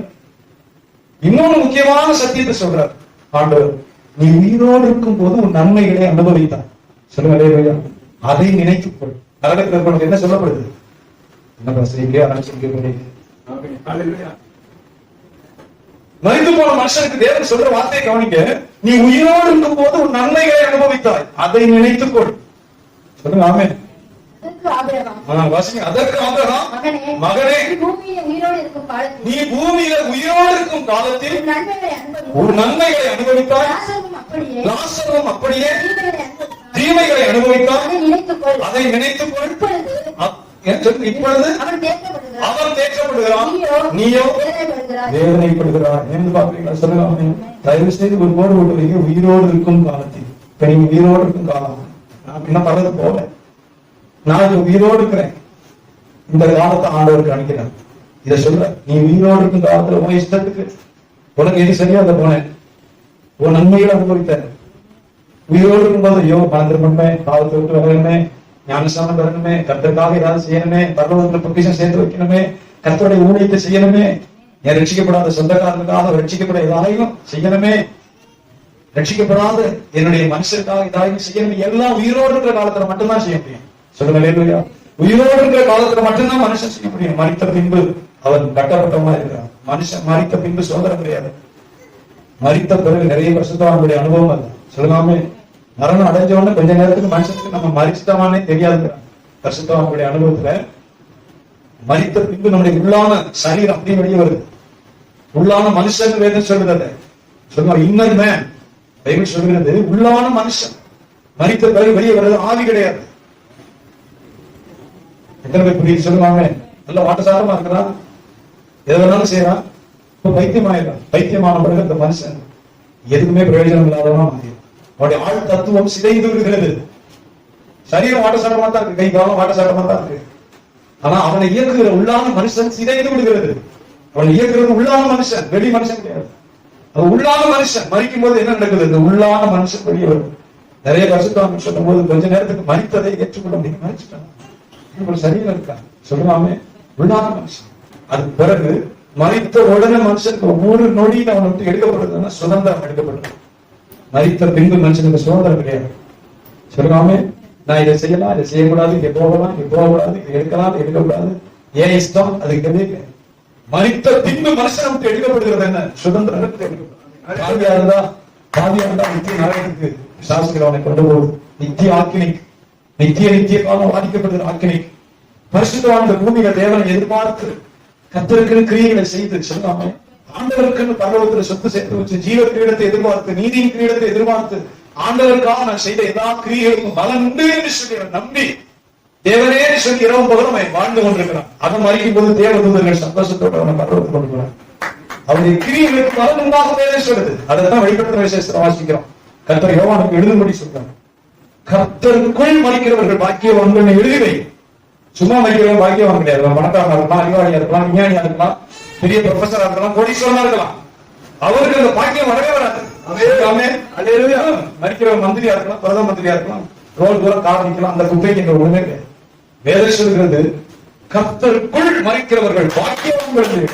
இன்னொன்னு முக்கியமான சத்தியத்தை சொல்றார் ஆண்டவர், நீ உயிரோடு இருக்கும் போது உன் நன்மைகளை அனுபவித்தான். சொல்லுங்க அதை நினைத்துக்கொள். நரகத்தில் என்ன சொல்லப்படுது? மரித்து போன மனுஷனுக்கு தேவன் சொல்ற வார்த்தையை கவனிக்க, நீ உயிரோடு இருக்கும் போது உன் நன்மைகளை அனுபவித்தாய், அதை நினைத்துக்கொள். சொல்லுங்க ஆமே. அதற்கு ஆபிரகாம், மகனே நீ பூமியில உயிரோடு இருக்கும் காலத்தில் ஒரு நன்மைகளை அனுபவித்தாய், லாசரும் அப்படியே தீமைகளை அனுபவித்தாய், அதை நினைத்துக்கொள். இப்பொழுது அவன் தேற்றப்படுகிறான், நீயோ வேதனைப்படுகிறான் என்று பாக்குறீங்களா? சொல்லுங்க தயவு செய்து ஒரு போடு போட்டு உயிரோடு இருக்கும் காலத்தில். இப்ப நீங்க உயிரோடு இருக்கும் காலம், நான் என்ன பண்றது போல, நான் இப்ப உயிரோடு இருக்கிறேன். இந்த காலத்தை ஆண்டவருக்கு அனுப்பினார். இதை சொல்ற, நீ உயிரோடு இருக்கும் காலத்துல உன் இஷ்டத்துக்கு உனக்கு எது சரியா அதை போனேன், உன் நன்மைகளை அனுபவித்த. உயிரோடு இருக்கும்போது ஐயோ மறந்துருமே, பாவத்தை விட்டு வரணுமே, ஞானஸ்நானம் பெறணுமே, கர்த்தருக்காக ஏதாவது செய்யணுமே, பரலோகத்துல பொக்கிஷம் சேர்த்து வைக்கணுமே, கர்த்தருடைய ஊழியத்தை செய்யணுமே, என் ரட்சிக்கப்படாத சொந்தக்காரனுக்காக ரட்சிக்கப்பட ஏதாயும் செய்யணுமே, ரட்சிக்கப்படாத என்னுடைய மனுஷருக்காக ஏதாயும் செய்யணும். எல்லாம் உயிரோடு இருக்கிற காலத்துல மட்டும்தான் செய்ய முடியும். சொல்லுங்க இல்லையா? உயிரோடு இருக்கிற காலத்துல மட்டும்தான் மனுஷன் செய்ய முடியும். மரித்த பின்பு அவன் கட்டப்பட்டவனா இருக்கிறான். மனுஷன் மரித்த பின்பு சோதனை கிடையாது. மரித்த பிறகு நிறைய வருஷத்தவனுடைய அனுபவம் அது. சொல்லலாமே மரணம் அடைஞ்சவன கொஞ்ச நேரத்துக்கு மனுஷனுக்கு நம்ம மரிச்சிட்டவானே தெரியாது. பரிசுத்தவானுடைய அனுபவத்துல மரித்த பின்பு நம்முடைய உள்ளான சரீரம் அப்படியே வெளியே வருது. உள்ளான மனுஷன் வேதம் சொல்றது. சொல்லுவாங்க இன்னர் மேன் பைபிள் சொல்கிறது. உள்ளான மனுஷன் மரித்த பிறகு வெளியே வருது, ஆவி கிடையாது. எத்தனை பேர் புரியுது? சொல்லுவாங்க நல்ல வாட்டசாட்டமா இருக்கிறான், எதை வேணாலும் செய்யறான், இப்ப பைத்தியமாயிடும். பைத்தியமான பிறகு இந்த மனுஷன் எதுக்குமே பிரயோஜனம் இல்லாதவனா மாறிடும். அவருடைய ஆள் தத்துவம் சிதைந்து விடுகிறது. சரீரம் வாட்டசாட்டமா தான் இருக்கு, கை காலம் வாட்டசாட்டமா தான் இருக்கு. ஆனா அவனை இயக்குகிற உள்ளான மனுஷன் சிதைந்து விடுகிறது. அவன் இயக்குறது உள்ளான மனுஷன், வெளி மனுஷன் கிடையாது. அது உள்ளான மனுஷன். மறிக்கும் போது என்ன நடக்குது? இந்த உள்ளான மனுஷன் வெளியே வருது. நிறைய பரிசுத்தவான்கள் சொல்லும் போது கொஞ்ச நேரத்துக்கு மறித்ததை ஏற்றுக்கொள்ள முடியும், மறிச்சுட்டாங்க, சரியா இருக்கா சொல்லுவாமே. உள்ளான மனுஷன். அதுக்கு பிறகு மறித்த உடனே மனுஷனுக்கு ஒவ்வொரு நொடியும் அவனை விட்டு எடுக்கப்படுறதுன்னா சுதந்திரம் எடுக்கப்படுறது. மறித்த பின்பு மனுஷனுக்கு சுதந்திரம் கிடையாது. சொல்லுவாமே, நான் இதை செய்யலாம், இதை செய்யக்கூடாது, இதை போகலாம், இதை போகக்கூடாது, இதை எடுக்கலாம், இதை எடுக்கக்கூடாது, ஏன் இஷ்டம், அது கிடையாது. மறித்த பின்பு மனுஷனை விட்டு எடுக்கப்படுகிறது என்ன? சுதந்திரம். பாவியா இருந்தா நித்திய நரகத்துக்கு சாஸ்திரம் அவனை கொண்டு போகுது. நித்திய ஆக்கினிக்கு, நித்திய காலம் வாதிக்கப்படுகிற ஆக்கினிக்கு. பரிசுத்தவான் பூமியில தேவனை எதிர்பார்த்து கர்த்தருக்கு கிரியைகளை செய்து சொல்லாம ஆண்டவருக்குன்னு பரலோகத்துல சொத்து சேர்த்து வச்சு ஜீவ கிரீடத்தை எதிர்பார்த்து, நீதியின் கிரீடத்தை எதிர்பார்த்து, ஆண்டவருக்காக நான் செய்த எல்லா கிரியைகளுக்கும் பலன் உண்டு என்று சொல்லி நம்பி தேவனே சொல்லி இரவும் பகலும் வாழ்ந்து கொண்டிருக்கிறான். அதை மறிக்கும் போது தேவதூதர்கள் சந்தோஷத்தோடு அவனை பரலோகத்துக்கு கொண்டு போறான். அவருடைய கிரியைகளுக்கு பலன் உண்டாகவே சொல்லுது. அதைத்தான் வெளிப்படுத்தின விசேஷத்தை வாசிக்கிறோம். கர்த்தர் யோவானுக்கு எழுதும்படி சொல்றாங்க, கர்த்தருக்குள் மறிக்கிறவர்கள் பாக்கியவான்கள் எழுதிவை. சும்மா மறிக்கிறவங்க பாக்கியவான் கிடையாது. பணக்காரனா இருக்கலாம், அறிவாளியா இருக்கலாம், விஞ்ஞானியா இருக்கலாம், பெரிய ப்ரொஃபஸரா இருக்கலாம், கோடீஸ்வரனா இருக்கலாம். அவருக்கு அந்த பாக்கியம் வரவே வராது. மறிக்கிறவங்க மந்திரியா இருக்கலாம், பிரதம மந்திரியா இருக்கலாம், ரோல் தூரம் கார் நிக்கலாம், அந்த குப்பைக்கு எங்க ஒண்ணுமே கிடையாது. வேதம் சொல்கிறது கர்த்தருக்குள் மறிக்கிறவர்கள் பாக்கியவான்கள்,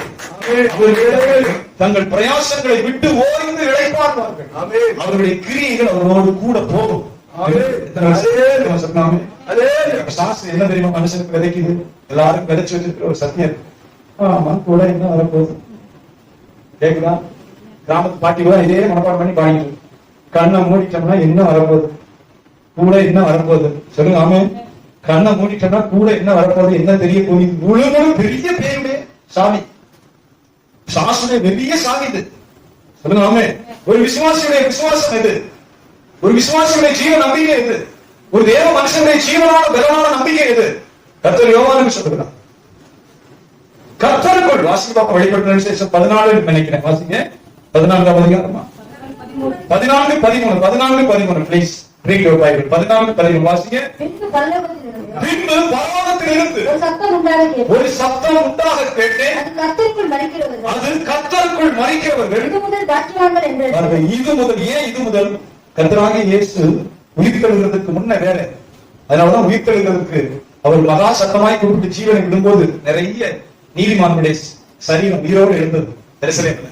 தங்கள் பிரயாசங்களை விட்டு ஓய்ந்து இளைப்பாறுவார்கள், அவர்களுடைய கிரியைகள் அவர்களோடு கூட போகும். என்ன தெரியுமா மனுஷனுக்கு விதைக்குது? எல்லாரும் விதைச்சு வச்சிருக்கிற ஒரு சத்தியம். ஆமா, கூட என்ன வரப்போகுது கேக்குதா? கிராமத்து பாட்டி கூட இதே மனப்பாடம் பண்ணி பாடிட்டு, கண்ணை மூடிட்டோம்னா என்ன வரப்போகுது, கூட என்ன வரப்போகுது சொல்லுங்க. ஆமே, கண்ணை மூடிட்டோம்னா கூட என்ன வரப்போகுது, என்ன தெரிய போகுது? முழு பெரிய பேருமே சாமி, சாசுடைய பெரிய சாமி இது சொல்லுங்க. ஆமே, ஒரு விசுவாசியுடைய விசுவாசம் இது, ஒரு விசுவாசியுடைய ஜீவ நம்பிக்கை இது, ஒரு தேவ மனுஷனுடைய ஜீவனான பலனான நம்பிக்கை இது. கர்த்தர் யோவானுக்கு சொல்லுகிறார், கர்த்தருக்குள் வாசிக்க பார்க்க வெளிப்படுத்தின விசேஷம் 14 நினைக்கிறேன். வாசிங்க 14ஆம் அதிகாரமா 14:13 ப்ளீஸ் ரீட் யுவர் பைபிள். 14:13 வாசிங்க. பின்பு பரலோகத்திலிருந்து ஒரு சத்தம் உண்டாக கேட்டேன், அது கர்த்தருக்குள் மரிக்கிறவர்கள் இது முதல் பாக்கியவான்கள் என்று. இது முதல். ஏன் இது முதல்? கர்த்தராகிய இயேசு உயிர்த்தெழுகிறதுக்கு முன்ன வேலை. அதனாலதான் உயிர்த்தெழுகிறதுக்கு அவர் மகா சத்தமாய் கூப்பிட்டு ஜீவனை விடும்போது நிறைய நீதிமான்களுடைய சரீரம் உயிரோடு எழுந்தது. எருசலேம்ல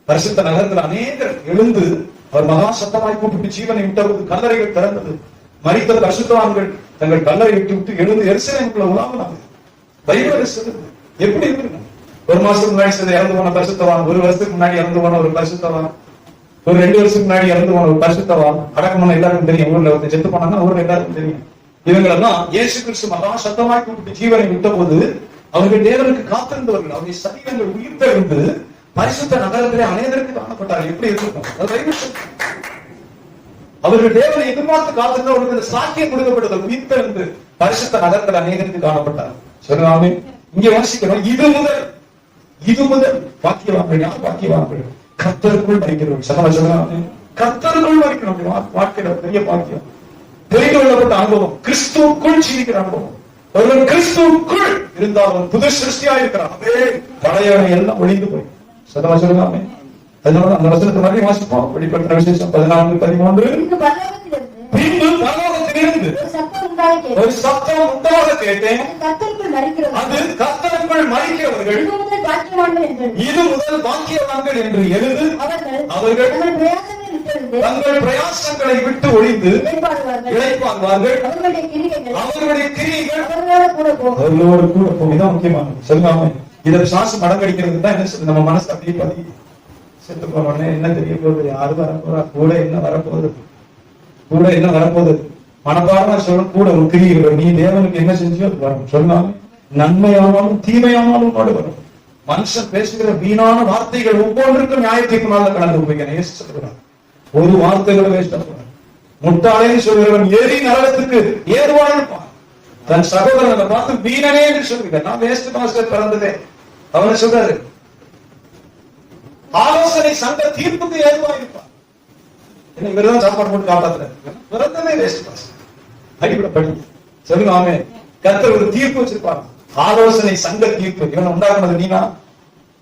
பரிசுத்த நகரத்தில் அநேகர் எழுந்து அவர் மகா சத்தமாய் கூப்பிட்டு ஜீவனை விட்டபோது கல்லறைகள் திறந்தது. மரித்த பரிசுத்தவான்கள் தங்கள் கல்லறை விட்டு எழுந்து எருசலேமுக்குள்ள உலாவினாங்க. பைபிள் சொல்லுது. எப்படி இருக்கு? ஒரு மாசத்துக்கு முன்னாடி இறந்து போன பரிசுத்தவான், ஒரு வருஷத்துக்கு முன்னாடி இறந்து போன ஒரு பரிசுத்தவான், ஒரு 2 வருஷத்துக்கு முன்னாடி இறந்து போன ஒரு பரிசுத்தவான், அடக்கமான எல்லாருக்கும் தெரியும். ஊர்ல ஒருத்தர் செத்து போனாங்கன்னா ஊர்ல எல்லாருக்கும் தெரியும். இவங்களெல்லாம் இயேசு கிறிஸ்து மகா சத்தமாய் கூப்பிட்டு ஜீவனை விட்ட போது அவர்கள் தேவனுக்கு காத்திருந்தவர்கள். அவருடைய சரீரங்கள் உயிர்த்தெழுந்து பரிசுத்த நகரத்திலே அநேகருக்கு காணப்பட்டார்கள். எப்படி இருக்கும்? அவர்கள் தேவனை எதிர்பார்த்து காத்திருந்தவர்களுக்கு சாக்கியம் கொடுக்கப்பட்டது. உயிர்த்தெழுந்து பரிசுத்த நகரத்தில் அநேகருக்கு காணப்பட்டார். சொல்லுவாமே, இங்க வாசிக்கிறோம், இது முதல் பாக்கியவான்கள். யார் பாக்கியவான்கள்? கர்த்தருக்குள் மரிக்கிறோம். சொல்லலாம், கர்த்தருக்குள் மரிக்கிறோம். வாழ்க்கையில பெரிய பாக்கியம், தெரிந்து கொள்ளப்பட்ட அனுபவம், கிறிஸ்துவுக்குள் ஜீவிக்கிற அனுபவம். ஒருவன் கிறிஸ்துவுக்குள் இருந்தாலும் புது சிருஷ்டியா இருக்கிறான். பழையவனை எல்லாம் ஒழிந்து போய் சொல்லலாமே. அதனால அந்த வசனத்தை மாதிரி வாசிப்போம். வெளிப்படுத்தின விசேஷம் 14:13. பின்பு பரலோகத்திலிருந்து ஒரு சத்தம் உண்டாக கேட்டேன், அது கர்த்தருக்குள் மரிக்கிறவர்கள் இது முதல் பாக்கியவான்கள் என்று எழுது. அவர்கள் தங்கள் பிரயாசங்களை விட்டு ஒழிந்து இளைப்பாறுவார்கள், அவர்களுடைய கிரியைகள் அவர்களோடு கூட போகும். இதான் முக்கியமானது. சொல்லுவாங்க, இதை சாசு மடங்கடிக்கிறது தான் என்ன சொல்லுது? நம்ம மனசு அப்படியே பதிவு. செத்து போனோடனே என்ன தெரிய போகுது? யாரு வரப்போறா? கூட என்ன வரப்போகுது? மனப்பாடமா சொல்லும் கூட ஒரு கிரியைகள். நீ தேவனுக்கு என்ன செஞ்சோ அது வரும். சொல்லாம நன்மையானாலும் தீமையானாலும் வரும். மனுஷன் பேசுகிற வீணான வார்த்தைகள் ஒவ்வொன்றுக்கும் நியாயத்தீர்ப்பு நாள்ல கலந்து போய்க்கிறேன். ஒரு வார்த்தைகளை வேஸ்ட் ஆகுறான். முட்டாளேன்னு சொல்கிறவன் ஏறி நரகத்துக்கு ஏறுவான் இருப்பான். தன் சகோதரனை பார்த்து வீணனே என்று சொல்லுங்க, நான் வேஸ்ட் மாஸ்டர் பிறந்ததே. அவனை சொல்றாரு, ஆலோசனை சங்க தீர்ப்புக்கு ஏதுவா இருப்பான். என்ன இவர்தான் சாப்பாடு போட்டு காப்பாத்துறாரு, பிறந்ததே வேஸ்ட் மாஸ்டர். அடிப்படை படி சொல்லுங்க. ஆமே, கர்த்தர் ஒரு தீர்ப்பு வச்சிருப்பாங்க, ஆலோசனை சங்க தீர்ப்பு. இவனை உண்டாக்குனது நீனா?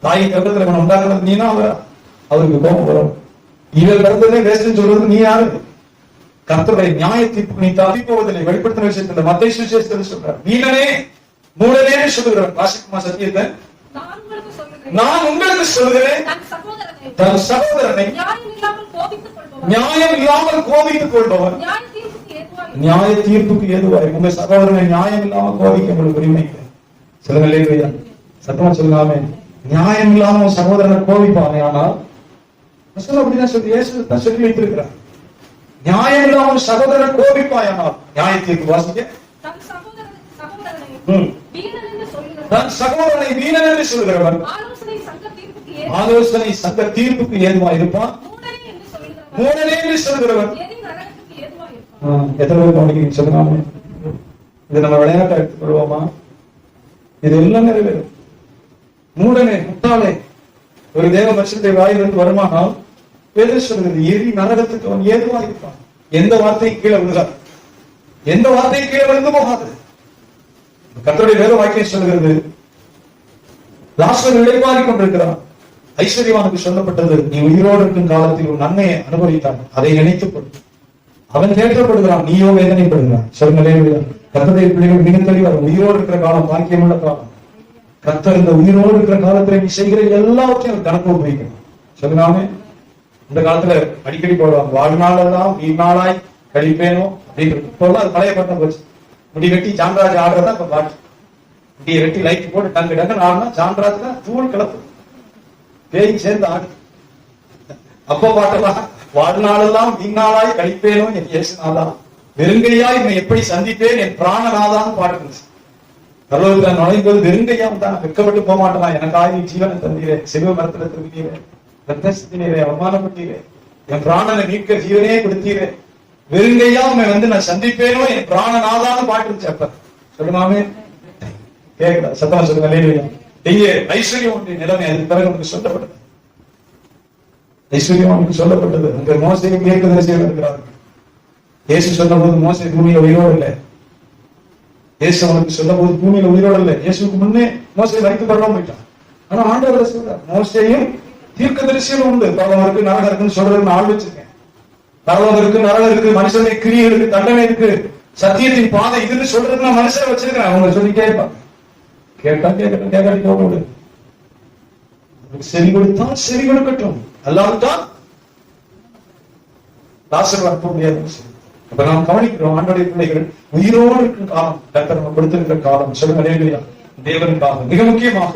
தாயின் கருத்துல இவனை உண்டாக்குறது நீனா அவருக்கு கோபம் வரும். இவன் பிறந்ததே வேஸ்ட்னு சொல்றது நீ யாரு? கர்த்தருடைய நியாய தீர்ப்பு நீ தப்பி போவதில்லை. வெளிப்படுத்தின விஷயத்துல மத்தேயு சுவிசேஷத்துல சொல்றார், வீணனே மூடனே சொல்லுகிறார். வாசிக்குமா சத்தியத்தை? நான் உங்களுக்கு சொல்கிறேன், தன் சகோதரனை நியாயம் இல்லாமல் கோபித்துக் கொள்பவன் நியாய தீர்ப்புக்கு ஏதுவாய். உங்க சகோதரனை நியாயம் இல்லாமல் கோபிக்க உங்களுக்கு உரிமை இல்லை. சொல்லுங்க, சத்தமா சொல்லாமே. நியாயம் இல்லாம சகோதரனை கோபிப்பானே, ஆனால் அப்படிதான் சொல்லி இயேசு சொல்லி வைத்திருக்கிறார். நியாயம் இல்லாமல் சகோதரனை கோபிப்பாயானால் நியாய தீர்ப்பு. வாசிக்க, தன் சகோதரனை வீணன் என்று சொல்கிறவன் ஆலோசனை சங்க தீர்ப்புக்கு ஏதுவா இருப்பான். மூடனே என்று சொல்கிறவன் எத்தனை பேர் கவனிக்கிறீங்க? சொல்லுங்க. இதை நம்ம விளையாட்டை எடுத்துக் கொள்வோமா? இது எல்லாம் நிறைவேறும். மூடனே, முட்டாளே ஒரு தேவ மனுஷனுடைய வாயிலிருந்து வருமானால் வேதம் சொல்கிறது, எரி நரகத்துக்கு அவன் ஏதுவா இருப்பான். எந்த வார்த்தையும் கீழே விழுகாது, எந்த வார்த்தையும் கீழே விழுந்து போகாது. கர்த்தருடைய வேத வாக்கியம் சொல்கிறது, லாசரு இளைப்பாறி கொண்டிருக்கிறான். ஐஸ்வர்யவானுக்கு சொல்லப்பட்டது, நீ உயிரோடு இருக்கும் காலத்தில் ஒரு நன்மையை அனுபவித்தான், அதை நினைத்துக் கொள். அவன் தேற்றப்படுகிறான், நீயோ வேதனைப்படுகிறான். சொல்லுங்களே, கர்த்தருடைய பிள்ளைகள் மிக தெளிவார். உயிரோடு இருக்கிற காலம் பாக்கியமுள்ள காலம். கர்த்தர் இந்த உயிரோடு இருக்கிற காலத்துல நீ செய்கிற எல்லாவற்றையும் கணக்கு உபயோகிக்கணும். சொல்லுங்க. இந்த காலத்துல அடிக்கடி போடுவாங்க, வாழ்நாளெல்லாம் வீணாளாய் கழிப்பேனோ அப்படின்றது. இப்போல்லாம் அது பழைய பட்டம் போச்சு. முடி வெட்டி ஜான்ராஜ் ஆடுறதா இப்ப பாட்டு. முடியை வெட்டி லைட் போட்டு டங்கு டங்கு ஆடுனா ஜான்ராஜ் தான் தூள் கலப்பு பேய் சேர்ந்து ஆடு. அப்போ பாட்டெல்லாம் வாழ்நாளெல்லாம் வீணாளாய் கழிப்பேனோ என் இயேசுநாதா, வெறுங்கையாய் என்னை எப்படி சந்திப்பேன் என் பிராணநாதான்னு பாட்டு இருந்துச்சு. பரலோகத்துல நுழையும் போது வெறுங்கையா தான் வெட்கப்பட்டு போக மாட்டேனா, எனக்காக நீ ஜீவனை தந்தீரே, சிலுவை மரத்துல திரும்பினீரே, ரத்த சிந்தினீரே, அவமானப்பட்டீரே, என் பிராணனை மீட்க ஜீவனே கொடுத்தீரே, வெறுங்கையா உன்னை நான் சந்திப்பேனோ என் பிராணநாதான்னு பாட்டு இருந்துச்சு. அப்ப சொல்லுமாமே கேட்கல, சத்தமா சொல்லுங்க. இங்கே ஐஸ்வர்யம் ஒன்றிய நிலைமை அதுக்கு பிறகு உனக்கு சொல்லப்பட்டது. ஐஸ்வர்யம் அவனுக்கு சொல்லப்பட்டது. அங்க மோசையும் தீர்க்கதரிசிகள் இருக்கிறார்கள். இயேசு சொன்ன போது மோசை பூமியில உயிரோடு இல்லை. இயேசு அவனுக்கு சொல்ல போது பூமியில உயிரோடு இல்லை. இயேசுக்கு முன்னே மோசை வைத்து பரவாம போயிட்டான். ஆனா ஆண்டவர் சொல்றார், மோசையும் தீர்க்கதரிசிகளும் உண்டு. பரவம் இருக்கு, நரகம் இருக்குன்னு சொல்றது நான் ஆள் வச்சிருக்கேன். பரவம் இருக்கு, நரகம் இருக்கு, மனுஷனை கிரியை இருக்கு, தண்டனை இருக்கு, சத்தியத்தின் பாதை இதுன்னு சொல்றது நான் மனுஷனை வச்சிருக்கேன். அவங்க சொல்லிட்டே இருப்பாங்க. கேட்டா கேட்கட்டும், கேட்காட்டி போக முடியும். செவி கொடுத்தால் செவி கொடுக்கட்டும், அல்லாவிட்டால் லாசர் அனுப்ப முடியாது. அப்ப நாம் கவனிக்கிறோம், ஆண்டோடைய பிள்ளைகள் உயிரோடு இருக்கும் காலம் கர்த்தர் நம்ம கொடுத்திருக்கிற காலம். சொல்லுங்க, தேவனுக்காக. மிக முக்கியமாக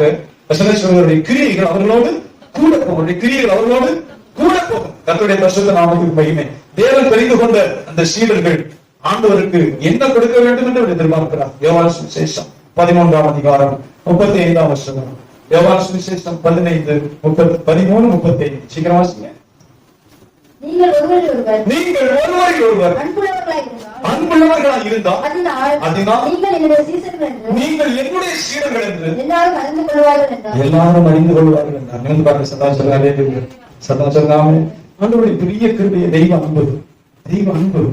வசனேஸ்வரருடைய கிரியைகள் அவர்களோடு கூட போகும். கிரியைகள் அவர்களோடு கூட போகும். கர்த்தருடைய பரிசுத்த நாமத்துக்கு மகிமை. தேவன் தெரிந்து கொண்ட அந்த சீடர்கள் ஆண்டவருக்கு என்ன கொடுக்க வேண்டும் என்று எதிர்பார்க்கிறார். யோவான் சுவிசேஷம் 13ஆம் அதிகாரம் 35ஆம் வசனம். யோவான் சுவிசேஷம் 15:13-35. சீக்கிரம் வாசிங்க. நீங்கள் ஒருவரில் ஒருவர் அன்புள்ளவர்களாய் இருந்தால் அதனால் நீங்கள் என்னுடைய சீடர்கள் என்று எல்லாரும் அறிந்து கொள்வார்கள் என்றார். நினைந்து பார்க்க சதா சொல்லாமே. ஆண்டவருடைய பெரிய கிருபையை தெய்வ அன்பு, தெய்வ அன்பு,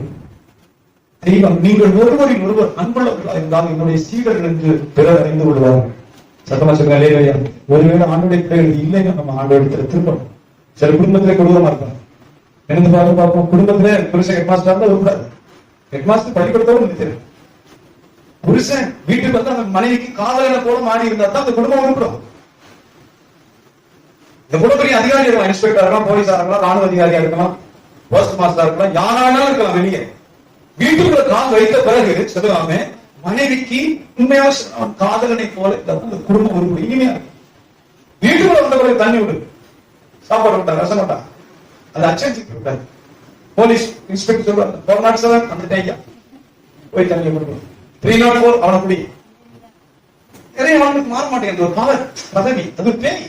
தெய்வம். நீங்கள் ஒருவரில் ஒருவர் அன்புள்ளவர்களாக இருந்தால் என்னுடைய சீடர்கள் என்று பிறர் அறிந்து கொள்வார்கள். சத்தமா சொல்லுங்க. ஒருவேளை ஆண்டுடைய பிள்ளைகள் இல்லைன்னா நம்ம ஆண்டோட திருப்பணும். சில குடும்பத்திலே கொடூரமா இருப்பாங்க. நினைந்து பார்ப்போம். குடும்பத்திலே புருஷன் ஹெட்மாஸ்டர் இருந்தா கூடாது. ஹெட்மாஸ்டர் பள்ளிக்கூடத்தோடு தெரியும். புருஷன் வீட்டுக்கு வந்து அந்த மனைவிக்கு காதலனை போல மாறி இருந்தா தான் அந்த குடும்பம் உருப்படும். எவ்வளவு பெரிய அதிகாரி இருக்கலாம், இன்ஸ்பெக்டர் இருக்கலாம், போலீஸா இருக்கலாம், ராணுவ அதிகாரியா இருக்கலாம், போஸ்ட் மாஸ்டரா இருக்கலாம், யாரானாலும் இருக்கலாம். வெளியே வீட்டுக்குள்ள கால் வைத்த பிறகு சொல்லுவாங்க, மனைவிக்கு உண்மையா காதலனை போல அந்த குடும்பம் உருப்படும், இனிமையா இருக்கும். வீட்டுக்குள்ள வந்த பிறகு தண்ணி விடு, சாப்பாடு விட்டா, ரசம் விட்டா, அது அச்சடிச்சு விட்டாரு. போலீஸ் இன்ஸ்பெக்டர் சொல்றாரு, 407 அந்த டையா போய் தண்ணி கொடுக்கணும், 304 அவனை குடி. நிறைய அவனுக்கு மாற மாட்டேங்குது. ஒரு பவர் பதவி, அது பேய்.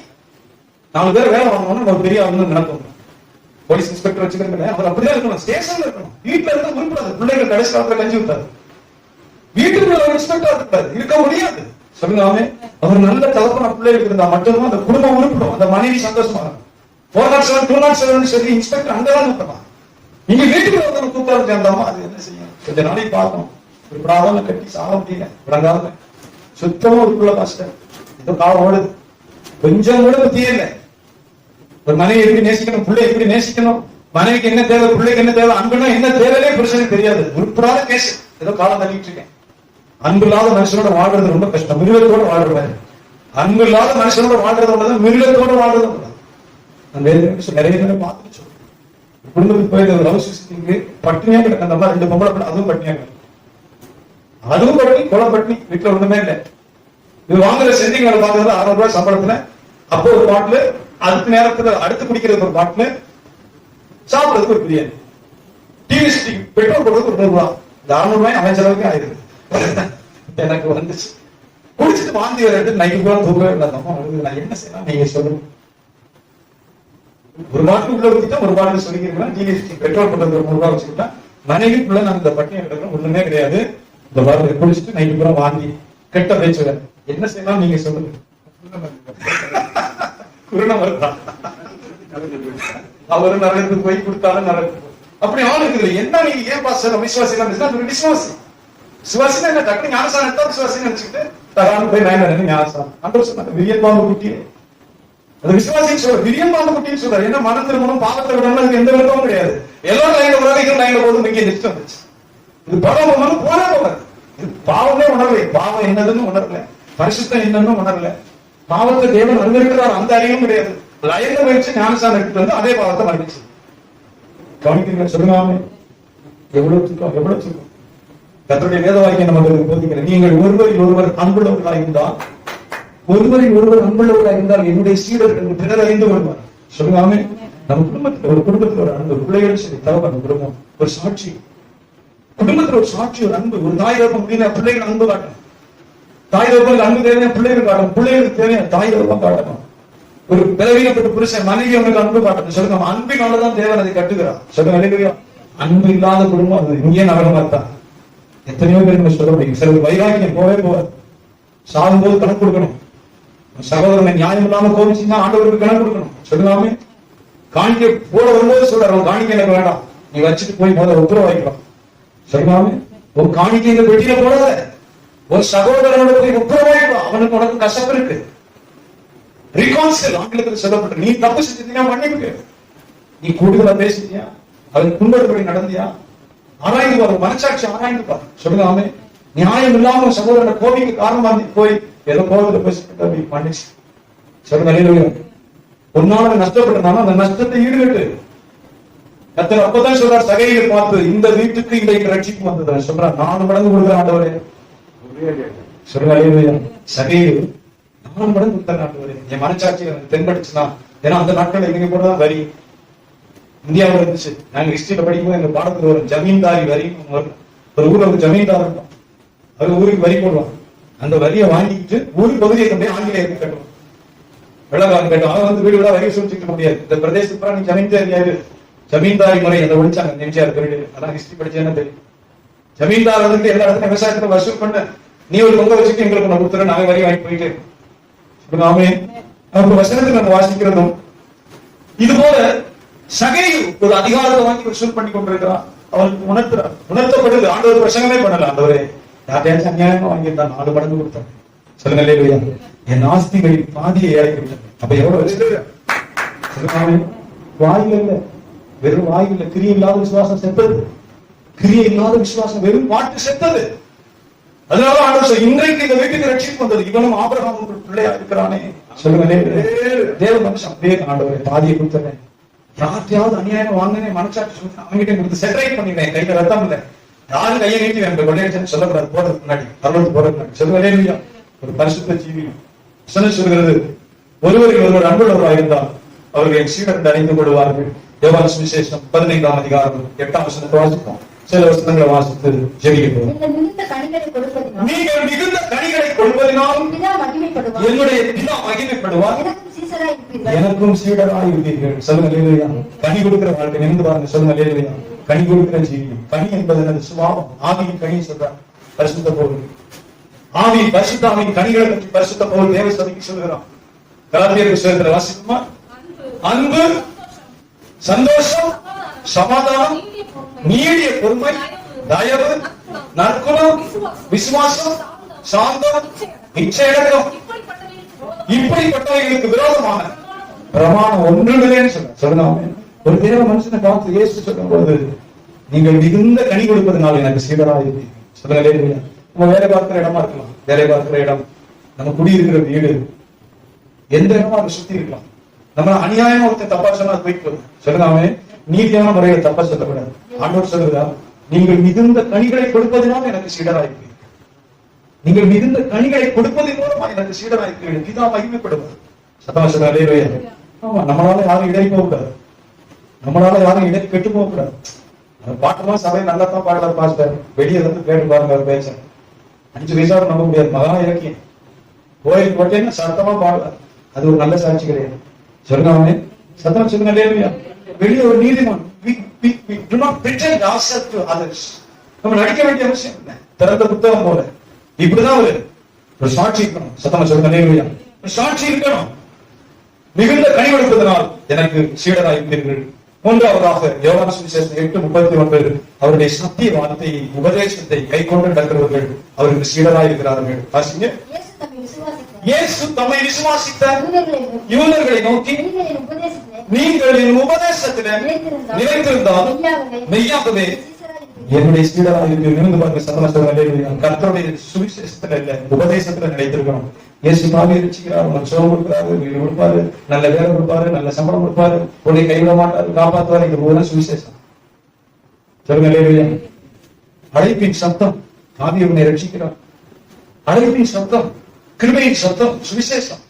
4 பேர் வேலை வாங்கணும்னு ஒரு பெரிய அவங்க நடக்கும். போலீஸ் இன்ஸ்பெக்டர் வச்சுக்கிறேன், அவர் அப்படிதான் இருக்கணும். ஸ்டேஷன்ல இருக்கணும். வீட்டுல இருந்தா உருப்படாது. பிள்ளைகள் கடைசி காலத்துல கஞ்சி விட்டாரு. வீட்டுக்குள்ள ஒரு இன்ஸ்பெக்டர் இருக்காரு, இருக்க முடியாது. சொல்லுங்க, அவர் நல்ல தகப்பன பிள்ளைகளுக்கு இருந்தா மட்டும்தான் அந்த குடும்பம் உருப்படும், அந்த மனைவி சந்தோஷமா இருக்கும். 407 207 சொல்லி இன்ஸ்பெக்டர் அங்கதான் இருப்பான். நீங்க வீட்டுக்குள்ள வந்து கூப்பிட்டு சேர்ந்தாமா அது என்ன செய்யும்? கொஞ்ச நாளைக்கு பார்க்கணும். ஒரு பிராவல கட்டி சாக முடியல, விளங்காம சுத்தமா உருப்புள்ள பாஸ்டர், ஏதோ காலம் ஓடுது, கொஞ்சம் கூட புத்தியே இல்லை. ஒரு மனைவி எப்படி நேசிக்கணும், பிள்ளை எப்படி நேசிக்கணும், மனைவிக்கு என்ன தேவை, பிள்ளைக்கு என்ன தேவை, அன்புனா என்ன தேவையே புருஷனுக்கு தெரியாது. உருப்படாத கேஸ். ஏதோ காலம் தள்ளிட்டு இருக்கேன். அன்பு இல்லாத மனுஷனோட வாழ்றது ரொம்ப கஷ்டம். மிருகத்தோட வாழ்றது. அன்பு இல்லாத மனுஷனோட வாழ்றது மிருகத்தோட வாழ்றது. நான் நிறைய பேரை பார்த்துட்டு சொல்றேன். குடும்பத்துக்கு போய் லவ் சிஸ்டத்துக்கு பட்டினியா கிடக்க அந்த மாதிரி 2 பொம்பளை பிள்ளை, அதுவும் பட்டினியா கிடக்கும். அதுவும் பட்டினி, கொலை பட்டினி, வீட்டுல ஒண்ணுமே இல்லை. இது வாங்குற சென்டிங் வேலை பார்க்கறது 600 ரூபாய் சம்பளத்துல. அப்போ ஒரு பாட்டில், அடுத்த நேரத்துல அடுத்து குடிக்கிறதுக்கு ஒரு பாட்டில், சாப்பிடுறதுக்கு ஒரு பிரியாணி, டிவி ஸ்டிக், பெட்ரோல் போடுறதுக்கு ஒரு 100 ரூபாய். இந்த 600 ரூபாய் அவன் செலவுக்கு ஆயிருக்கு. எனக்கு வந்துச்சு. குடிச்சிட்டு வாந்தி வர நைட்டு கூட தூக்கவே இல்லாதம்மா. நான் என்ன செய்யலாம் நீங்க சொல்லுங்க. ஒரு பாட்டில் உள்ள ஊத்திட்டா ஒரு பாட்டில் சொல்லிக்கிறேன். டிவி ஸ்டிக், பெட்ரோல் போடுறதுக்கு ஒரு 100 ரூபாய் வச்சுக்கிட்டா மனைவிக்குள்ள நான் இந்த பட்டினி கிடக்கிறேன். ஒண்ணுமே கிடையாது. இந்த பாட்டில் குடிச்சிட்டு நைட்டு கூட வாங்கி கெட்ட பேச்சு என்ன செய்யலாம் நீங்க சொல்லுங்க. அவரு நரகத்துக்கு போய் கொடுத்தாலும் நரகத்துக்கு அப்படி ஆளுக்கு என்ன. நீங்க ஏன் பாஸ்டர் விசுவாசி விசுவாசி விசுவாசினா என்ன டக்குனு ஞானசானம் எடுத்தா விசுவாசி நினைச்சுட்டு தரான்னு போய் நான் ஞானசானம் அந்த சொன்னாங்க. விரியன் பாம்பு குட்டி அது விசுவாசின்னு சொல்ற. விரியன் பாம்பு குட்டின்னு சொல்றாரு. என்ன மன திருமணம் பாவத்தை விடணும், அதுக்கு எந்த விருப்பமும் கிடையாது. எல்லாரும் லைன்ல உலகம் லைன்ல போது இங்கே நிச்சயம் வந்துச்சு. இது படம் போனே போகாது. இது பாவமே உணரலை. பாவம் என்னதுன்னு உணரல, பரிசுத்தம் என்னன்னு உணரல, பாவத்தை தேவன் அனுமதிக்கிறார் அந்த அறிவும் கிடையாது. லைன்ல வச்சு ஞானசானம் எடுத்துட்டு வந்து அதே பாவத்தை மறைச்சு கவனிக்கிறீங்க. சொல்லுங்க எவ்வளவு தூக்கம், எவ்வளவு தூக்கம். கர்த்தருடைய வேத வாக்கியம் நமக்கு போதிக்கிறேன். நீங்கள் ஒருவரில் ஒருவர் அன்புள்ளவர்களாக இருந்தால், ஒருவரில் ஒருவர் அன்புள்ளவர்களாக இருந்தால் என்னுடைய சீடர்கள் பிறர் அறிந்து கொள்வார். சொல்லுங்க. நம்ம குடும்பத்தில் ஒரு குடும்பத்தில் ஒரு அன்பு, பிள்ளைகள் சரி தகவல் குடும்பம் ஒரு சாட்சி. குடும்பத்தில் ஒரு சாட்சி, ஒரு அன்பு. ஒரு தாய் தகப்பன் முடியல, பிள்ளைகள் அன்பு காட்டணும். தாய் தகப்பனுக்கு அன்பு தேவையான பிள்ளைகள் காட்டணும். பிள்ளைகளுக்கு தேவையான தாய் தகப்பன் காட்டணும். ஒரு பிறவீனப்பட்ட புருஷன் மனைவி அவனுக்கு அன்பு காட்டணும். சொல்லுங்க. அன்பினாலதான் தேவன் அதை கட்டுகிறார். சொல்லுங்க. அன்பு இல்லாத குடும்பம் அது இங்கே நகரமா தான். எத்தனையோ பேர் சொல்ல முடியும். சிலர் வைராக்கியம் போவாது. சாகும்போது கணக்கு கொடுக்கணும். சகோதரனை நியாயம் இல்லாம கோபிச்சுன்னா ஆண்டவருக்கு கணக்கு கொடுக்கணும். சொல்லுங்க. காணிக்கை போட வரும்போது சொல்றாரு, காணிக்கை எனக்கு வேண்டாம், நீ வச்சுட்டு போய் முதல்ல உத்தரவு வைக்கலாம். சொல்லுங்க. ஒரு காணிக்கை இந்த பெட்டியில போடாத. ஒரு சகோதரனோட போய் உத்தரவு வைக்கலாம். அவனுக்கு உனக்கு கஷ்டம் இருக்கு. ரிகான்சில் ஆங்கிலத்தில் சொல்லப்பட்டு, நீ தப்பு செஞ்சிருந்தீங்க மன்னிப்பு. நீ கூடுதலா பேசிட்டியா, அதன் புண்படுபடி நடந்தியா, ஆராய்ந்து பாரு. மனசாட்சி ஆராய்ந்து பாரு. சொல்லுங்க. நியாயம் இல்லாம சகோதரனை கோபிக்கு காரணமா போய் ஏதோ கோபத்துல பேசிட்டு மன்னிச்சு. சொல்லுங்க. உன்னால நஷ்டப்பட்டனாலும் அந்த நஷ்டத்தை ஈடுகட்டு. கர்த்தர் அப்பதான் சொல்றார் சகையை பார்த்து, இந்த வீட்டுக்கு இன்றைக்கு ரட்சிப்பு வந்தது சொல்றார். 4 மடங்கு கொடுக்குற ஆண்டவரே. சொல்லுங்க. சகையை 4 மடங்கு கொடுத்தார் ஆண்டவரே. என் மனச்சாட்சி தென்படுச்சுன்னா, ஏன்னா அந்த நாட்கள் எங்க போனதான் வரி இந்தியாவில் இருந்துச்சு. நாங்க ஹிஸ்டரியில படிக்கும்போது எங்க பாடத்துல ஒரு ஜமீன்தாரி வரி, ஒரு ஊர்ல ஒரு ஜமீன்தார் இருக்கும். அது ஊருக்கு வரி போடுவான். அந்த வரியை வாங்கிட்டு ஊர் பகுதியை கொண்டு ஆங்கிலேயருக்கு கட்டுவோம். வெள்ளக்காரன் கட்டும். அவன் வந்து வீடு விட வரி சொல்லிக்க முடியாது. இந்த பிரதேசத்துல நீ ஜமீன்தாரி ஜமீன்தாரி முறை அதை ஒழிச்சாங்க எம்ஜிஆர் பீரியட். அதான் ஹிஸ்டரி படிச்சேன்னு தெரியும். ஜமீன்தார் வந்து எல்லா இடத்துல விவசாயத்துல வசூல் பண்ண, நீ ஒரு பொங்க வச்சுட்டு எங்களுக்கு நான் கொடுத்துற, நாங்க வரி வாங்கி போயிட்டே இருக்கோம். அவங்க வசனத்தை நம்ம வாசிக்கிறதும் இது போல சகையு ஒரு அதிகாரத்தை வாங்கி வசூல் பண்ணி கொண்டிருக்கிறான். அவனுக்கு உணர்த்தப்படுது. ஆண்டவர் பிரசங்கமே பண்ணல. ஆண்டவரே யார்ட்டையாச்சும் அநியாயமா வாங்கியிருந்தான் 4 மடங்கு கொடுத்தாங்க. சொல்லுங்க. இல்லையா? என் ஆஸ்திகளில் பாதியை இறக்கிவிட்டேன். அப்ப எவ்வளவு வச்சிருக்க? வாயில் இல்ல, வெறும் வாயில் இல்ல. கிரியை இல்லாத விசுவாசம் செத்தது. கிரியை இல்லாத விசுவாசம் வெறும் பாட்டு செத்தது. அதனால ஆண்டவர் இன்றைக்கு இந்த வீட்டுக்கு ரட்சிப்பு வந்தது. இவனும் ஆபிரகாம் பிள்ளையா இருக்கிறானே. சொல்லுங்க. தேவ மனுஷன் அப்படியே ஆண்டவரை பாதியை கொடுத்தேன். யார்ட்டையாவது அநியாயம் வாங்கினேன், மனசாட்சி சொல்றேன், அவங்ககிட்ட கொடுத்து செட்டரைட் பண்ணிடுறேன். கையில ரத்தம் இல்லை, யாரும் கையை நீட்டி வேணும் கொள்ளையடிச்சேன்னு சொல்லக்கூடாது. போறதுக்கு முன்னாடி பரலோகத்துக்கு போறதுக்கு முன்னாடி சொல்லுங்க. ஒரு பரிசுத்த ஜீவி சொல்கிறது, ஒருவருக்கு ஒருவர் அன்புள்ளவராக இருந்தால் அவர்கள் என் சீடர்கள் அறிந்து கொள்வார்கள். யோவான் சுவிசேஷம் 15ஆம் அதிகாரம் 8ஆம் வசனத்தை வாசிப்போம். சில வசனங்களை வாசித்து ஜெபிக்கிறோம். நீங்கள் மிகுந்த கனிகளை கொடுப்பதினால் என்னுடைய பிதா மகிமைப்படுவார், எனக்கும் சீடராய் இருப்பீர்கள். சொல்லுங்க. கனி கொடுக்கிற வாழ்க்கை நினைந்து பாருங்க. சொல்லுங்க. கனி கொடுக்கிற ஜீவியம். கனி என்பது எனது சுபாவம். ஆவியின் கனி சொல்றார் பரிசுத்த பவுல். ஆவி பரிசுத்த ஆவியின் கனிகளை பற்றி பரிசுத்த பவுல் தேவ சபைக்கு சொல்கிறான். கலாத்தியர் புத்தகத்துல வாசிக்குமா? அன்பு, சந்தோஷம், சமாதானம், நீடிய பொறுமை, தயவு, நற்குணம், விசுவாசம், சாந்தம், இச்சையடக்கம். இப்படிப்பட்டவைகளுக்கு விரோதமான பிரமாணம் ஒன்றுமில்லைன்னு சொல்லுங்க. ஒரு தேவ மனுஷனை பார்த்து இயேசு சொல்லும் போது, நீங்கள் மிகுந்த கனி கொடுப்பதனால எனக்கு சீடராக இருப்பீங்க. சொல்லுங்க. நம்ம வேலை பார்க்கிற இடமா இருக்கலாம், வேலை பார்க்கிற இடம், நம்ம குடியிருக்கிற வீடு, எந்த இடமா அதை சுத்தி இருக்கலாம். நம்ம அநியாயமா ஒருத்தர் தப்பா சொன்னா போயிட்டு போகுது. சொல்லுங்க. நீதியான முறையில தப்பா சொல்லக்கூடாது. ஆண்டவர் சொல்லுதா, நீங்கள் மிகுந்த கனிகளை கொடுப்பதனால எனக்கு சீடராக இருப்பீங்க. நீங்கள் மிகுந்த கனிகளை கொடுப்பதன் மூலமா எனக்கு சீடராக இருப்பீங்க. பிதா மகிமைப்படுவார். சத்தமா சொல்லுங்க. ஆமா, நம்மளால யாரும் இடை போகக்கூடாது, நம்மளால யாரும் இடை கெட்டு போகக்கூடாது. பாட்டுமா சபை நல்லா தான் பாடலாம் பாஸ்டர், வெளியே வந்து கேட்டு பாருங்க அவர் பேச்ச. 5 வயசாக நம்ப முடியாது. மகா இலக்கியம் கோயில் போட்டேன்னா சத்தமா பாடலாம், அது ஒரு நல்ல சாட்சி கிடையாது. சொல்லுங்க. சத்தமா சொல்லுங்க. வெளியே ஒரு நீதிமன்றம், நம்ம நடிக்க வேண்டிய அவசியம் இல்லை. திறந்த புத்தகம் போல இப்படிதான் ஒரு சாட்சி இருக்கணும். சத்தமா சொல்லுங்க. சாட்சி இருக்கணும். மிகுந்த கனி கொடுப்பதனால் எனக்கு சீடராக இருந்தீர்கள். மூன்றாவதாக யோவான் சுவிசேஷம் 8:39 அவருடைய சத்திய வார்த்தையை, உபதேசத்தை கை கொண்டு நடக்கிறவர்கள் அவருக்கு சீடராக இருக்கிறார்கள். வாசிங்க. இயேசு தம்மை விசுவாசித்த யூதர்களை நோக்கி, நீங்கள் என் உபதேசத்திலே நிலைத்திருந்தால் மெய்யாகவே என்னுடைய சீடராக இருப்பீர்கள். பாருங்க. சத்தமா சொல்லுங்க. கர்த்தருடைய சுவிசேஷத்துல இல்ல, உபதேசத்துல நிலைத்திருக்கணும். இயேசு பாவி ரட்சிக்கிறார், உனக்கு சோகம் கொடுக்கிறாரு, வீடு கொடுப்பாரு, நல்ல வேலை கொடுப்பாரு, நல்ல சம்பளம் கொடுப்பாரு, உன்னை கைவிட மாட்டாரு, காப்பாற்றுவாரு. இது போல சுவிசேஷம். சொல்லுங்க. அழைப்பின் சத்தம், பாவி உன்னை ரட்சிக்கிறார். அழைப்பின் சத்தம், கிருபையின் சத்தம், சுவிசேஷம்.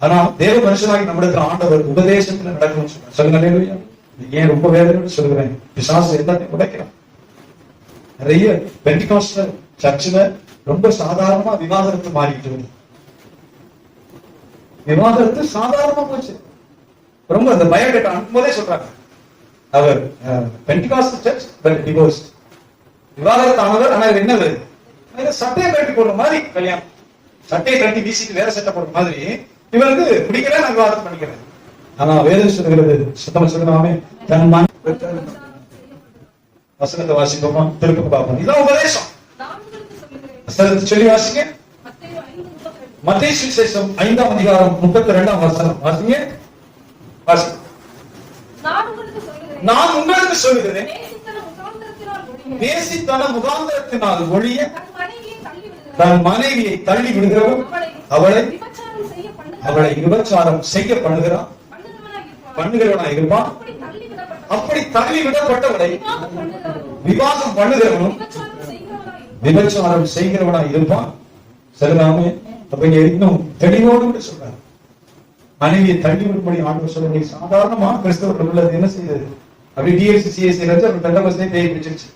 ஆனா தேவ மனுஷனாகி நம்மிடத்துல ஆண்டவர் உபதேசத்துல நடக்கணும்னு சொல்றார். சொல்லுங்க. ஏன் ரொம்ப வேதனை சொல்லுகிறேன், பிசாசு எல்லாத்தையும் உடைக்கிறான். நிறைய பெண்டிகாஸ்டல் சர்ச்சில் ரொம்ப சாதாரணமா விவாதத்து மாறிட்டு வருது. விவாதத்து சாதாரணமா போச்சு. ரொம்ப அந்த பயோடேட்டா அனுப்பும்போதே சொல்றாங்க, அவர் பெண்டிகாஸ்டல் சர்ச் பட் டிவோர்ஸ்ட். விவாதத்தானவர், ஆனா என்ன வருது, சட்டையை கட்டி போடுற மாதிரி கல்யாணம், சட்டையை கட்டி வீசிட்டு வேற சட்டை போடுற மாதிரி இவருக்கு பிடிக்கிற நான் விவாதம் பண்ணிக்கிறேன். ஆனா வேதம் சொல்லுகிறது, சுத்தமா சொல்லுவாமே, தன் மன வசனத்தை வாசிப்போமா, திருப்பி பார்ப்போம். இதான் உபதேசம். சொல்லி வாசிங்க. மத்தேயு சுவிசேஷம் 5ஆம் அதிகாரம் 32ஆம் வசனம் வாசிங்க. நான் உங்களுக்கு சொல்லுகிறேன், நேசித்தன முகாந்திரத்தினால் ஒழிய தன் மனைவியை தள்ளி விடுகிறவன் அவளை விபச்சாரம் செய்ய பண்ணுகிறவனா இருப்பான். அப்படி தள்ளி விடப்பட்டவனை விவாதம் பண்ணுகிறவனும் விபச்சாரம் செய்கிறவனா இருப்பான். சரிதாமே? அப்ப இங்க இன்னும் தெளிவோடு கூட சொல்றாரு, மனைவியை தள்ளி விடும்படி ஆண்டவர் சொல்ல. சாதாரணமா கிறிஸ்தவர்கள் உள்ளது என்ன செய்தது, அப்படி டிஎஸ்சி சிஎஸ்சி பெந்தகோஸ்தே தேய் பிடிச்சிருச்சு.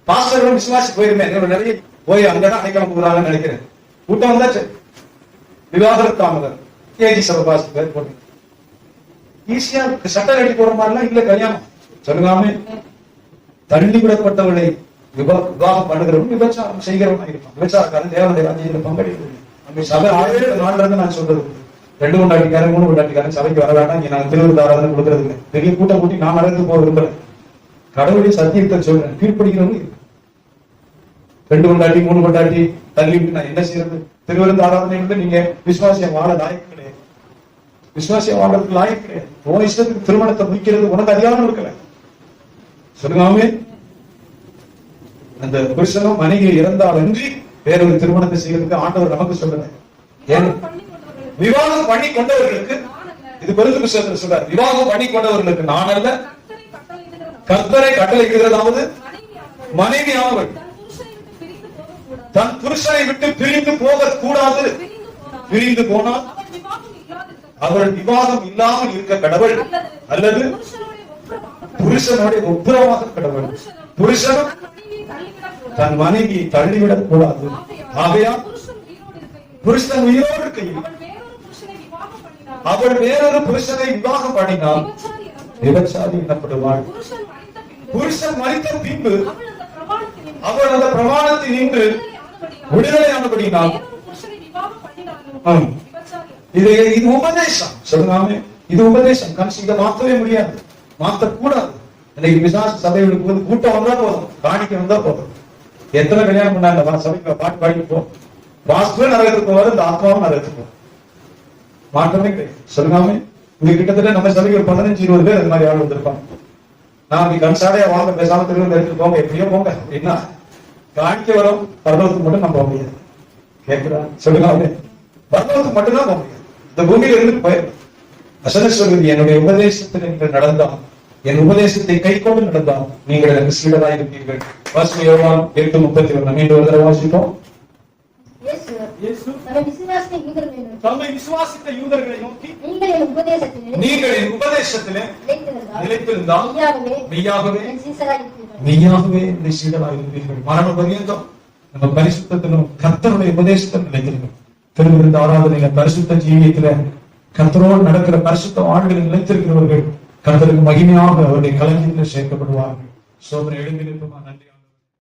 பாஸ்டர்களும் விசுவாசி போயிருந்தேன், நிறைய போய் அங்கதான் அடைக்கலம் போகிறாங்கன்னு நினைக்கிறேன். கூட்டம் வந்தாச்சு, விவாதத்தாமதர் கேஜி சபை பாஸ்டர் பேர் போட்டு ஈஸியா சட்டை கட்டி போற மாதிரிலாம் இல்ல கல்யாணம். சொல்லுங்காமே, தள்ளி விடப்பட்டவர்களை விவாகம் பண்ணுகிறவன் விபச்சாரம் செய்கிறவனா இருப்பான். விபச்சாரக்காரன் தேவனுடைய ராஜ்யத்தில் பங்கெடுக்க. சபை 1000 நாள்ல இருந்து நான் சொல்றது, 2 கொண்டாட்டிக்காரன் 3 கொண்டாட்டிக்காரன் சபைக்கு வர வேண்டாம். இங்க நாங்க திருவிழாராதனை கொடுக்கறது இல்லை. பெரிய கூட்டம் கூட்டி நான் நடந்து போக விரும்புறேன். கடவுளுடைய சத்தியத்தை சொல்றேன், கீழ்படிக்கிறவங்க 2 கொண்டாட்டி 3 கொண்டாட்டி தள்ளி விட்டு நான் என்ன செய்யறது? திருவிருந்து ஆராதனை நீங்க விசுவாசியம் வாழ லாயக்கு கிடையாது. விசுவாசியம் வாழ்றதுக்கு லாயக்கு கிடையாது. உன் இஷ்டத்துக்கு திருமணத்தை முடிக்கிறது உனக்கு அதிகாரம் இருக்கல. சொல்லுங்க. அந்த புருஷனும் மனைவி இறந்தால் அன்றி வேறொரு திருமணத்தை செய்யறதுக்கு ஆண்டவர் நமக்கு சொல்லுங்க. விவாதம் பண்ணி கொண்டவர்களுக்கு, இது பெருது புத்தகத்தில் சொல்றார், விவாதம் பண்ணி கொண்டவர்களுக்கு நான் அல்ல, கர்த்தரை கட்டளையிடுகிறதாவது மனைவி ஆனவள் தன் புருஷனை விட்டு பிரிந்து போக கூடாது. பிரிந்து போனால் அவள் விவாதம் இல்லாமல் இருக்க கடவுள், அல்லது புருஷனுடைய ஒப்புரமாக கடவுள். புருஷனும் தன் மனைவியை தள்ளிவிடக் கூடாது. ஆகையால் புருஷன் உயிரோடு இருக்கையில் அவள் வேறொரு புருஷனை விவாகம் பண்ணினால் விபச்சாரி எனப்படுவாள். புருஷன் மரித்த பின்பு அவள் அந்த பிரமாணத்தில் நின்று விடுதலையானபடினால் இது உபதேசம். சொல்லுங்க. இது உபதேசம். இதை மாற்றவே முடியாது, மாற்றக்கூடாது. இன்னைக்கு விசாச சபைகளுக்கு போது கூட்டம் வந்தா போதும், காணிக்க வந்தா போதும். எத்தனை கல்யாணம் பண்ணாங்க சபைக்கு பாட்டு பாடிட்டு போ. வாஸ்துவே நரகத்துக்கு போவாரு, இந்த ஆத்மாவும் நரகத்துக்கு போகும். மாற்றமே கிடையாது. சொல்லுங்க. இங்க கிட்டத்தட்ட நம்ம சபைக்கு ஒரு 15-20 பேர் அந்த மாதிரி ஆள் வந்திருப்பாங்க. நான் கன்சாடையா வாங்க பேசாம திருவிழா எடுத்து போங்க, எப்படியோ போங்க. என்ன காணிக்க வரோம், பரலோகத்துக்கு மட்டும் நம்ம போக முடியாது. கேட்கிறா? சொல்லுங்க. பரலோகத்துக்கு மட்டும்தான் போக முடியாது. இந்த பூமியில இருந்து போயிடும். வசனம் சொல்வது, என்னுடைய உபதேசத்தில் நீங்கள் நடந்தால், என் உபதேசத்தை கைக்கொண்டு நடந்தால் நீங்கள் எனக்கு சீடராய் இருப்பீர்கள். வாசிக்க யோவான் 8:31. மீண்டும் ஒரு தடவை வாசிப்போம். தம்மை விசுவாசித்த யூதர்களை நோக்கி, நீங்கள் என் உபதேசத்திலே நிலைத்திருந்தால் மெய்யாகவே என்னுடைய சீடராய் இருப்பீர்கள். மரண பரியந்தம் நம்ம பரிசுத்தத்திலும் கர்த்தருடைய உபதேசத்தில் நிலைத்திருக்கிறோம். திருவிருந்த ஆராதனையில பரிசுத்த ஜீவியத்தில கர்த்தரோடு நடக்கிற பரிசுத்த வாழ்களில் நிலைத்திருக்கிறவர்கள் கர்த்தருக்கு மகிமையாக அவருடைய களஞ்சியத்தில் சேர்க்கப்படுவார்கள். சோதனை எழுந்திருக்குமா? நன்றி.